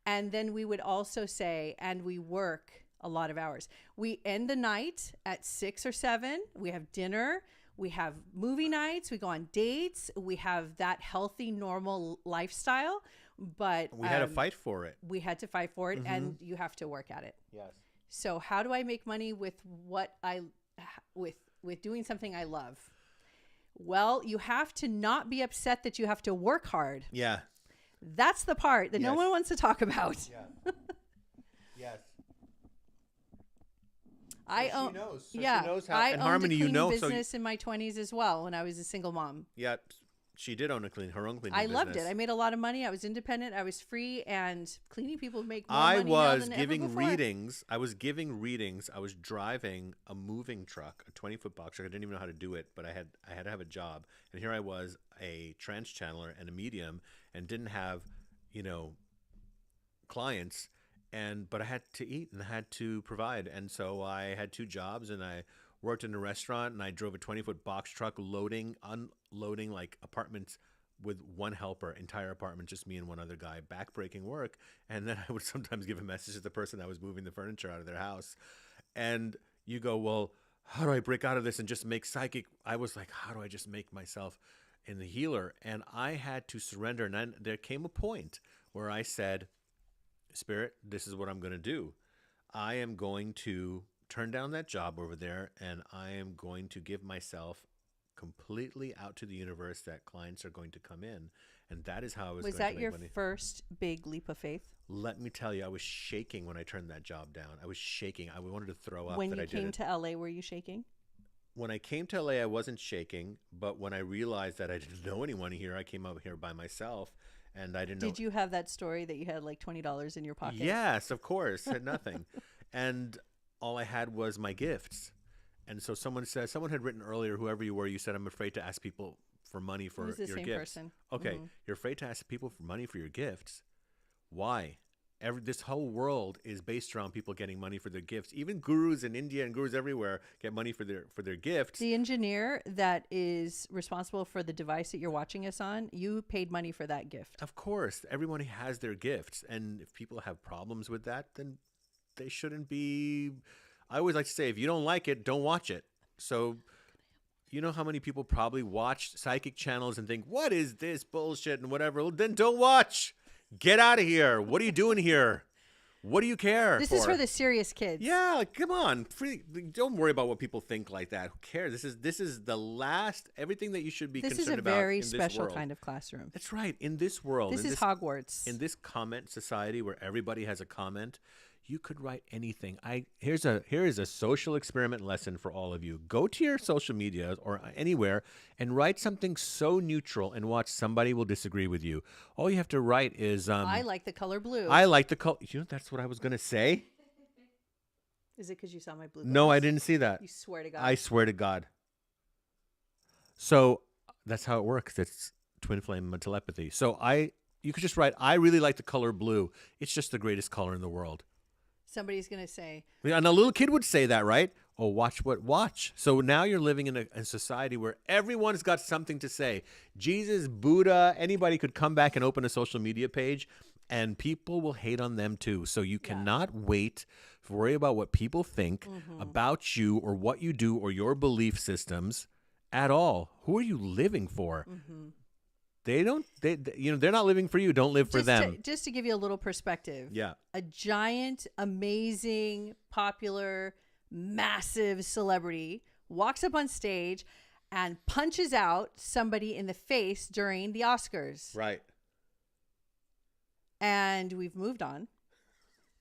And then we would also say, and we work a lot of hours. We end the night at 6 or 7. We have dinner. We have movie nights. We go on dates. We have that healthy, normal lifestyle. But we had to fight for it. We had to fight for it, and you have to work at it. Yes. So how do I make money with with doing something I love? Well, you have to not be upset that you have to work hard. Yeah. That's the part that no one wants to talk about. Yeah. Yes. I own. She knows. So yeah. She knows how. I and owned Harmony, a cleaning business in my 20s as well when I was a single mom. Yeah. She did own her own cleaning business. I loved it. I made a lot of money. I was independent. I was free, and cleaning people make more money now than ever before. I was giving readings. I was driving a moving truck, a 20-foot box truck. I didn't even know how to do it, but I had to have a job. And here I was, a trance channeler and a medium, and didn't have, clients. But I had to eat and I had to provide. And so I had 2 jobs, and I worked in a restaurant, and I drove a 20-foot box truck unloading like apartments with one helper, entire apartment, just me and one other guy, backbreaking work. And then I would sometimes give a message to the person that was moving the furniture out of their house. And you go, well, how do I break out of this and just make psychic? I was like, how do I just make myself in the healer? And I had to surrender. And then there came a point where I said, Spirit, this is what I'm going to do. I am going to turn down that job over there, and I am going to give myself completely out to the universe that clients are going to come in. And that is how I was Was going that to make your money. first big leap of faith? Let me tell you, I was shaking when I turned that job down. I was shaking. I wanted to throw up When that you I did came it. to LA, were you shaking? When I came to LA, I wasn't shaking. But when I realized that I didn't know anyone here, I came out here by myself. And I didn't know. Did you have that story that you had like $20 in your pocket? Yes, of course. Had nothing. And all I had was my gifts. And so someone had written earlier, whoever you were, you said, I'm afraid to ask people for money for It was the your same gifts. person. Okay. Mhm. You're afraid to ask people for money for your gifts. Why? This whole world is based around people getting money for their gifts. Even gurus in India and gurus everywhere get money for their gifts. The engineer that is responsible for the device that you're watching us on, you paid money for that gift. Of course, everyone has their gifts. And if people have problems with that, then they shouldn't be. I always like to say, if you don't like it, don't watch it. So, you know how many people probably watch psychic channels and think, what is this bullshit and whatever? Well, then don't watch. Get out of here. What are you doing here? What do you care This is for the serious kids. Yeah, like, come on. Don't worry about what people think like that. Who cares? This is the last, everything that you should be This is concerned a about very in this special world. kind of classroom. That's right. In this world. This in is Hogwarts. In this comment society where everybody has a comment, you could write anything. Here is a social experiment lesson for all of you. Go to your social media or anywhere and write something so neutral and watch somebody will disagree with you. All you have to write is I like the color blue. I like the color. You know, that's what I was going to say. Is it because you saw my blue? No, I glass? didn't see that. You swear to God. I swear to God. So that's how it works. It's twin flame telepathy. So you could just write, I really like the color blue. It's just the greatest color in the world. Somebody's going to say. And a little kid would say that, right? Oh, watch. So now you're living in a society where everyone's got something to say. Jesus, Buddha, anybody could come back and open a social media page and people will hate on them too. So you cannot wait to worry about what people think about you or what you do or your belief systems at all. Who are you living for? They're not living for you. Don't live for them. Just to give you a little perspective. Yeah. A giant, amazing, popular, massive celebrity walks up on stage and punches out somebody in the face during the Oscars. Right. And we've moved on.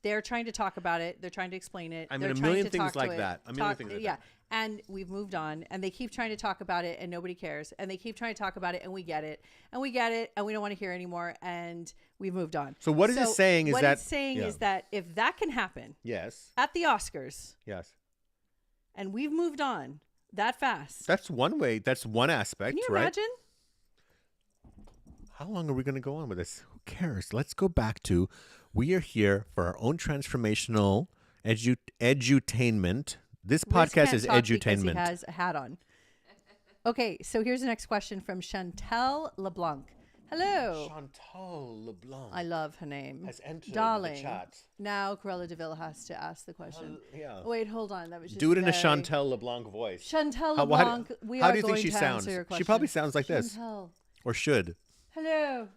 They're trying to talk about it. They're trying to explain it. I mean, They're a trying million to things talk like to it. that. A million things like that. And we've moved on. And they keep trying to talk about it and nobody cares. And they keep trying to talk about it and we get it. And we get it and we don't want to hear anymore. And we've moved on. So what is it saying is that... What it's saying is that if that can happen Yes. at the Oscars Yes. and we've moved on that fast. That's one way. That's one aspect, Can you right? imagine? How long are we going to go on with this? Who cares? Let's go back to, we are here for our own transformational edutainment. This Riz podcast can't is talk because edutainment. He has a hat on. Okay, so here's the next question from Chantel LeBlanc. Hello. Chantal LeBlanc I love her name. has entered Darling. the chat. Now Corella DeVille has to ask the question. Yeah. Wait, hold on. That was just Do it in a very- Chantal LeBlanc voice. Chantel How- LeBlanc, how do you think she to sounds? answer your She question. probably sounds like this. Chantel. Or should. Hello.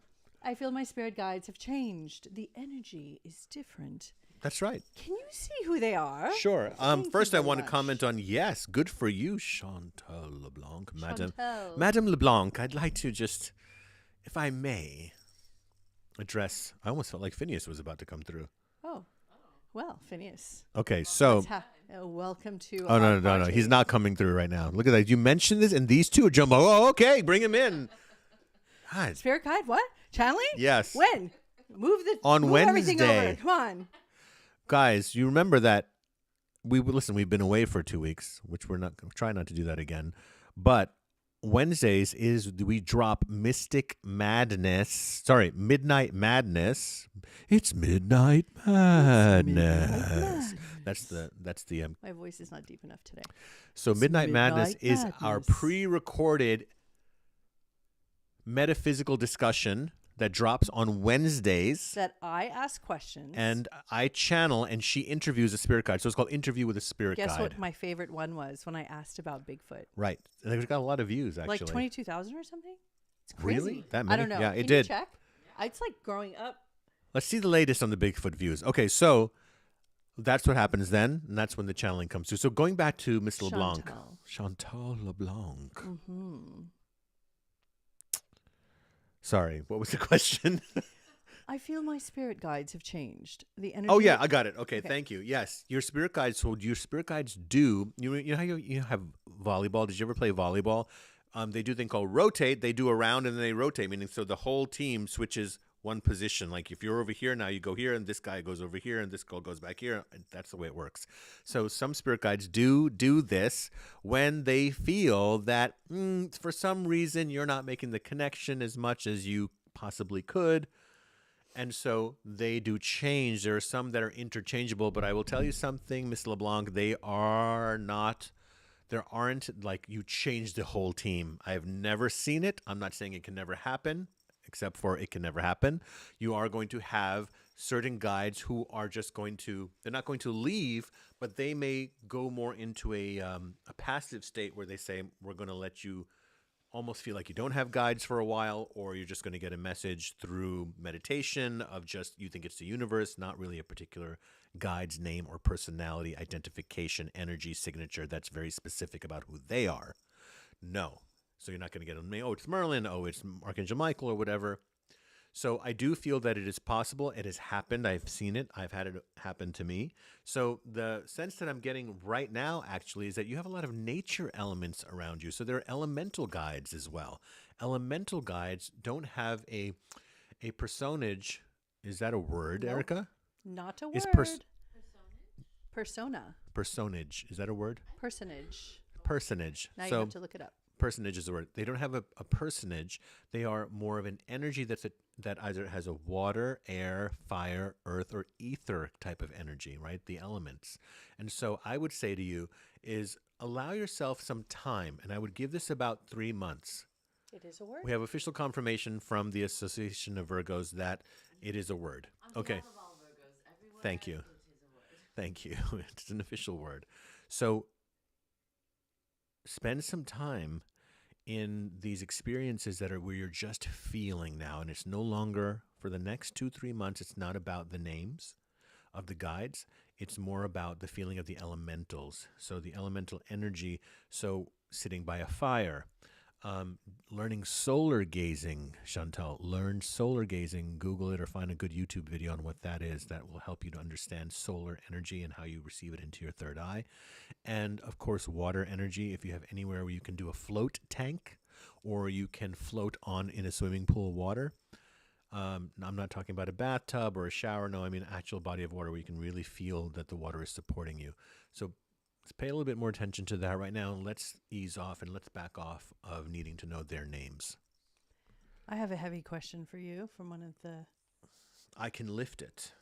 I feel my spirit guides have changed. The energy is different. That's right. Can you see who they are? Sure. Thank First, you I very want to much. comment on, yes, good for you, Chantal LeBlanc. Chantal. Madame LeBlanc, I'd like to just, if I may, address, I almost felt like Phineas was about to come through. Oh. Well, Phineas. Okay, so... welcome to. Oh, no. party. He's not coming through right now. Look at that. You mentioned this, and these two are jumbo. Oh, okay. Bring him in. God. Spirit guide, what? Channeling? Yes. When? Move everything Wednesday. over. Come on. Guys, you remember that we've been away for 2 weeks, which we're not try not to do that again. But Wednesdays we drop Midnight Madness. It's Midnight Madness. That's the My voice is not deep enough today. So It's Midnight Madness Midnight is our Madness. pre-recorded metaphysical discussion that drops on Wednesdays. That I ask questions. And I channel, and she interviews a spirit guide. So it's called Interview with a Spirit Guess Guide. what my favorite one was when I asked about Bigfoot? Right. And it's got a lot of views, actually. Like 22,000 or something? It's crazy. Really? That I many? don't know. Yeah, it Can did. You check? It's like growing up. Let's see the latest on the Bigfoot views. Okay, so that's what happens then, and that's when the channeling comes through. So going back to Miss LeBlanc. Chantal LeBlanc. Mm-hmm. Sorry, what was the question? I feel my spirit guides have changed. The energy. Oh yeah, I got it. Okay, thank you. Yes, your spirit guides. So your spirit guides do. You know how you have volleyball. Did you ever play volleyball? They do a thing called rotate. They do a round and then they rotate, meaning so the whole team switches one position. Like if you're over here now, you go here, and this guy goes over here, and this girl goes back here. And that's the way it works. So some spirit guides do this when they feel that for some reason you're not making the connection as much as you possibly could. And so they do change. There are some that are interchangeable, but I will tell you something, Miss LeBlanc, they are not, there aren't like you change the whole team. I have never seen it. I'm not saying it can never happen, except for it can never happen. You are going to have certain guides who are just going to, they're not going to leave, but they may go more into a passive state where they say, we're going to let you almost feel like you don't have guides for a while, or you're just going to get a message through meditation of just you think it's the universe, not really a particular guide's name or personality, identification, energy, signature that's very specific about who they are. No. So you're not going to get oh, it's Merlin, oh, it's Archangel Michael or whatever. So I do feel that it is possible. It has happened. I've seen it. I've had it happen to me. So the sense that I'm getting right now actually is that you have a lot of nature elements around you. So there are elemental guides as well. Elemental guides don't have a personage. Is that a word, nope. Erica? Not a word. Persona. Personage. Is that a word? Personage. Now you have to look it up. Personage is the word. They don't have a personage. They are more of an energy that either has a water, air, fire, earth, or ether type of energy, right? The elements. And so I would say to you is allow yourself some time, and I would give this about 3 months. It is a word. We have official confirmation from the Association of Virgos that it is a word. Okay. Thank you. Thank you. It's an official word. So spend some time in these experiences that are where you're just feeling now, and it's no longer for the next 2-3 months. It's not about the names of the guides. It's more about the feeling of the elementals. So the elemental energy. So sitting by a fire, learning solar gazing. Chantal, learn solar gazing. Google it or find a good YouTube video on what that is. That will help you to understand solar energy and how you receive it into your third eye. And of course, water energy. If you have anywhere where you can do a float tank or you can float on in a swimming pool of water. I'm not talking about a bathtub or a shower. No, I mean actual body of water where you can really feel that the water is supporting you. So let's pay a little bit more attention to that right now, and let's ease off and let's back off of needing to know their names. I have a heavy question for you from one of the... I can lift it.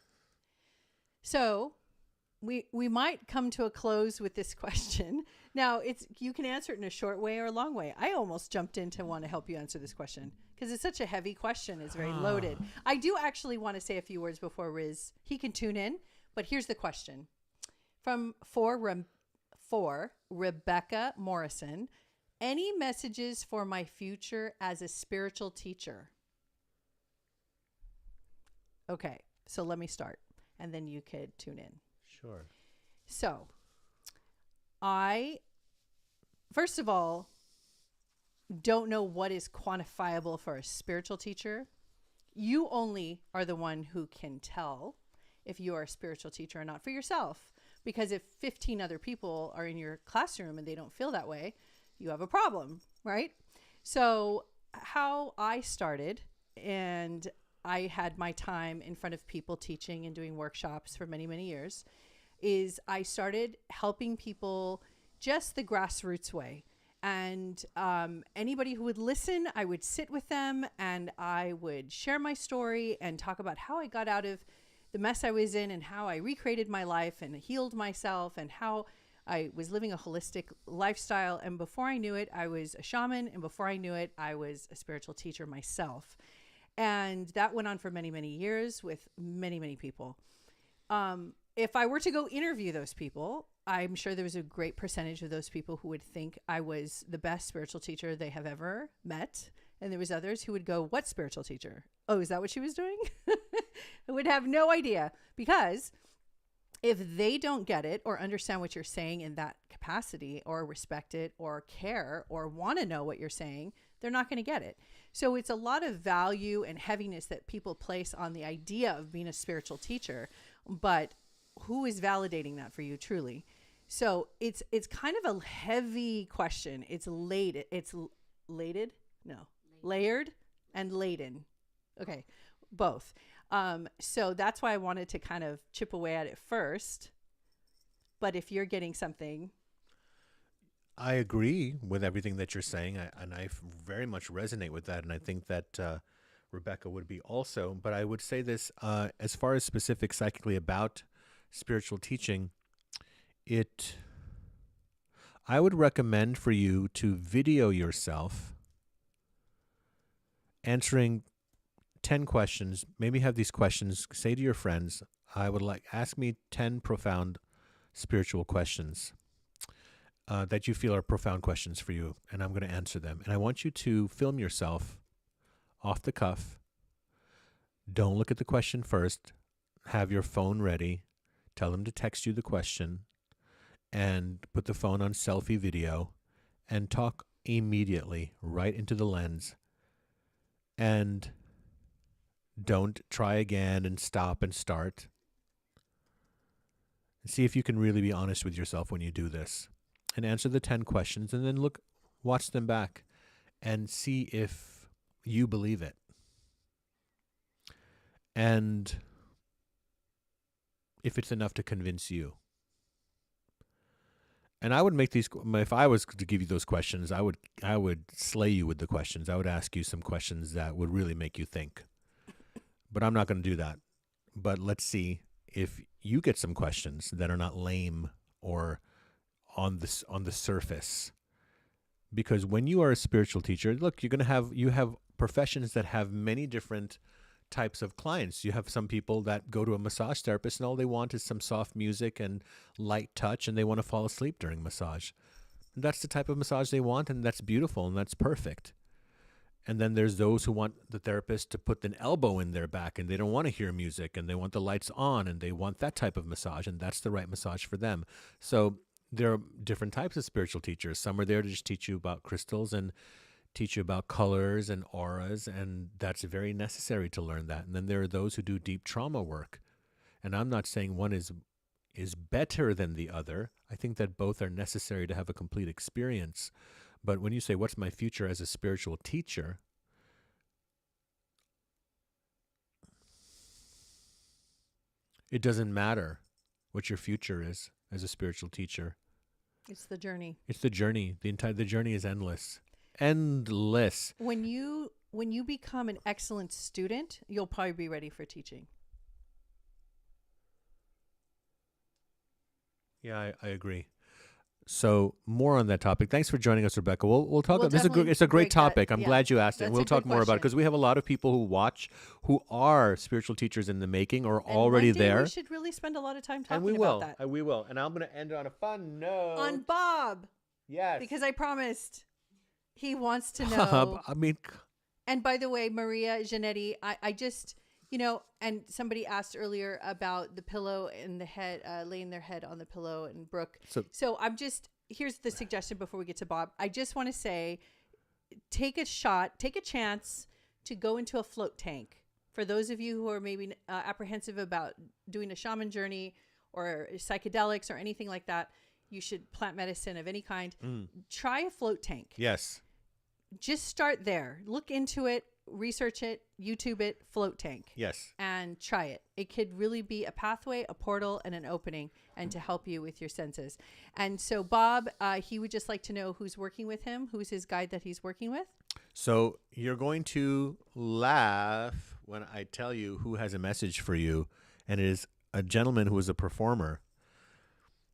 So we might come to a close with this question. Now, you can answer it in a short way or a long way. I almost jumped in to want to help you answer this question because it's such a heavy question. It's very loaded. I do actually want to say a few words before Riz. He can tune in, but here's the question. For Rebecca Morrison, any messages for my future as a spiritual teacher? Okay, so let me start, and then you could tune in. Sure. So, I, first of all, don't know what is quantifiable for a spiritual teacher. You only are the one who can tell if you are a spiritual teacher or not for yourself. Because if 15 other people are in your classroom and they don't feel that way, you have a problem, right? So how I started, and I had my time in front of people teaching and doing workshops for many, many years, is I started helping people just the grassroots way. And anybody who would listen, I would sit with them and I would share my story and talk about how I got out of the mess I was in and how I recreated my life and healed myself and how I was living a holistic lifestyle. And before I knew it, I was a shaman. And before I knew it, I was a spiritual teacher myself. And that went on for many, many years with many, many people. If I were to go interview those people, I'm sure there was a great percentage of those people who would think I was the best spiritual teacher they have ever met. And there was others who would go, what spiritual teacher? Oh, is that what she was doing? I would have no idea, because If they don't get it or understand what you're saying in that capacity, or respect it or care or want to know what you're saying, they're not going to get it. So it's a lot of value and heaviness that people place on the idea of being a spiritual teacher, but who is validating that for you truly? So it's kind of a heavy question. It's laid. It's laden? No. Layered and laden. Okay. Both. So that's why I wanted to kind of chip away at it first. But if you're getting something. I agree with everything that you're saying, and I very much resonate with that, and I think that Rebecca would be also. But I would say this, as far as specific psychically about spiritual teaching, I would recommend for you to video yourself answering 10 questions. Maybe have these questions, say to your friends, ask me 10 profound spiritual questions that you feel are profound questions for you, and I'm going to answer them. And I want you to film yourself off the cuff. Don't look at the question first. Have your phone ready. Tell them to text you the question, and put the phone on selfie video and talk immediately right into the lens. And don't try again and stop and start. See if you can really be honest with yourself when you do this. And answer the 10 questions, and then watch them back and see if you believe it. And if it's enough to convince you. And I would make these, if I was to give you those questions, I would slay you with the questions. I would ask you some questions that would really make you think. But I'm not going to do that. But let's see if you get some questions that are not lame or on the surface. Because when you are a spiritual teacher, look, you have professions that have many different types of clients. You have some people that go to a massage therapist and all they want is some soft music and light touch, and they want to fall asleep during massage. And that's the type of massage they want, and that's beautiful, and that's perfect. And then there's those who want the therapist to put an elbow in their back, and they don't want to hear music, and they want the lights on, and they want that type of massage, and that's the right massage for them. So there are different types of spiritual teachers. Some are there to just teach you about crystals and teach you about colors and auras, and that's very necessary to learn that. And then there are those who do deep trauma work. And I'm not saying one is better than the other. I think that both are necessary to have a complete experience. But when you say, what's my future as a spiritual teacher? It doesn't matter what your future is as a spiritual teacher. It's the journey. It's the journey. The journey is endless. Endless. When you become an excellent student, you'll probably be ready for teaching. Yeah, I agree. So more on that topic. Thanks for joining us, Rebecca. We'll talk. It's a great topic. I'm glad you asked it. And we'll talk more about it because we have a lot of people who watch who are spiritual teachers in the making or already there. We should really spend a lot of time talking about that. And we will. And I'm going to end it on a fun note. On Bob. Yes. Because I promised he wants to know. I mean. And by the way, Maria Janetti, I just, and somebody asked earlier about the pillow and the head, laying their head on the pillow, and Brooke. So here's the suggestion before we get to Bob. I just want to say, take a chance to go into a float tank. For those of you who are maybe apprehensive about doing a shaman journey or psychedelics or anything like that, you should plant medicine of any kind. Try a float tank. Yes. Just start there. Look into it, research it, YouTube it, float tank. Yes. And try it. It could really be a pathway, a portal, and an opening, and to help you with your senses. And so Bob, he would just like to know who's working with him, who's his guide that he's working with. So you're going to laugh when I tell you who has a message for you, and it is a gentleman who is a performer.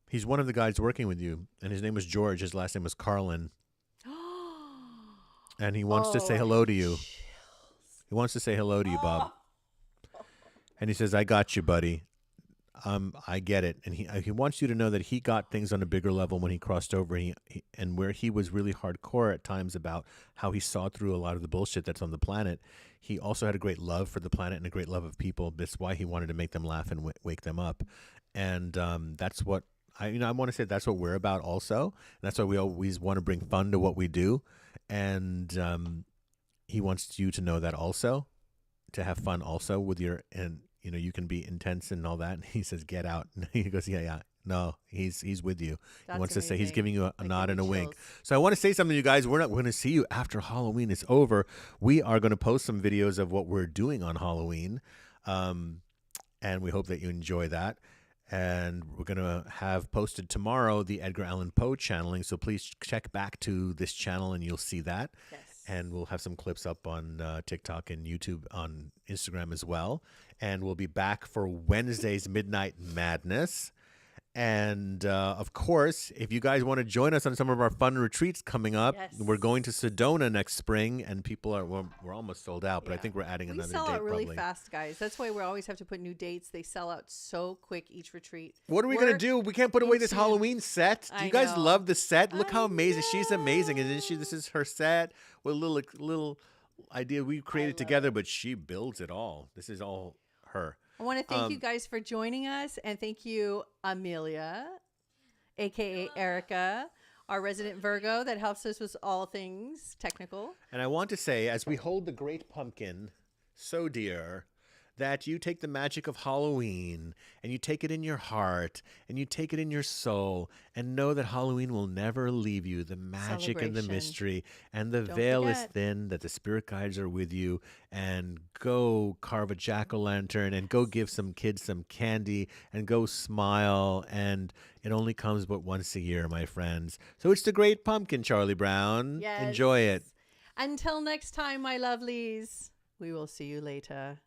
He's one of the guys working with you, and his name was George. His last name was Carlin. And he wants to say hello to you. He wants to say hello to you, Bob. And he says, I got you, buddy. I get it. And he wants you to know that he got things on a bigger level when he crossed over. And where he was really hardcore at times about how he saw through a lot of the bullshit that's on the planet, he also had a great love for the planet and a great love of people. That's why he wanted to make them laugh and wake them up. And that's what I want to say. That's what we're about also. And that's why we always want to bring fun to what we do. And he wants you to know that also, to have fun also with your, and you can be intense and all that. And he says, get out. And he goes, yeah. No, he's with you. That's he wants to say, he's amazing. giving you a That nod gave and a me wink. chills. So I want to say something to you guys. We're going to see you after Halloween is over. We are going to post some videos of what we're doing on Halloween. And we hope that you enjoy that. And we're going to have posted tomorrow the Edgar Allan Poe channeling. So please check back to this channel and you'll see that. Yes. And we'll have some clips up on TikTok and YouTube, on Instagram as well. And we'll be back for Wednesday's Midnight Madness. And of course, if you guys want to join us on some of our fun retreats coming up, Yes. we're going to Sedona next spring, and people we're almost sold out, but I Yeah. think we're adding We another sell date out really probably. fast, guys. That's why we always have to put new dates. They sell out so quick each retreat. What are we going to do? We can't put away this into- Halloween set. Do I you guys know. love the set? Look I how amazing. She's amazing. And isn't she? know. This is her set with a little idea we created love together, it. but she builds it all. This is all her. I want to thank you guys for joining us, and thank you, Amelia, aka Erica, our resident Virgo that helps us with all things technical. And I want to say, as we hold the great pumpkin so dear, that you take the magic of Halloween and you take it in your heart and you take it in your soul and know that Halloween will never leave you. The magic and the Celebration. mystery and the Don't veil is forget. thin, that the spirit guides are with you. And go carve a jack-o'-lantern and go give some kids some candy and go smile. And it only comes but once a year, my friends. So it's the great pumpkin, Charlie Brown. Yes. Enjoy it. Until next time, my lovelies, we will see you later.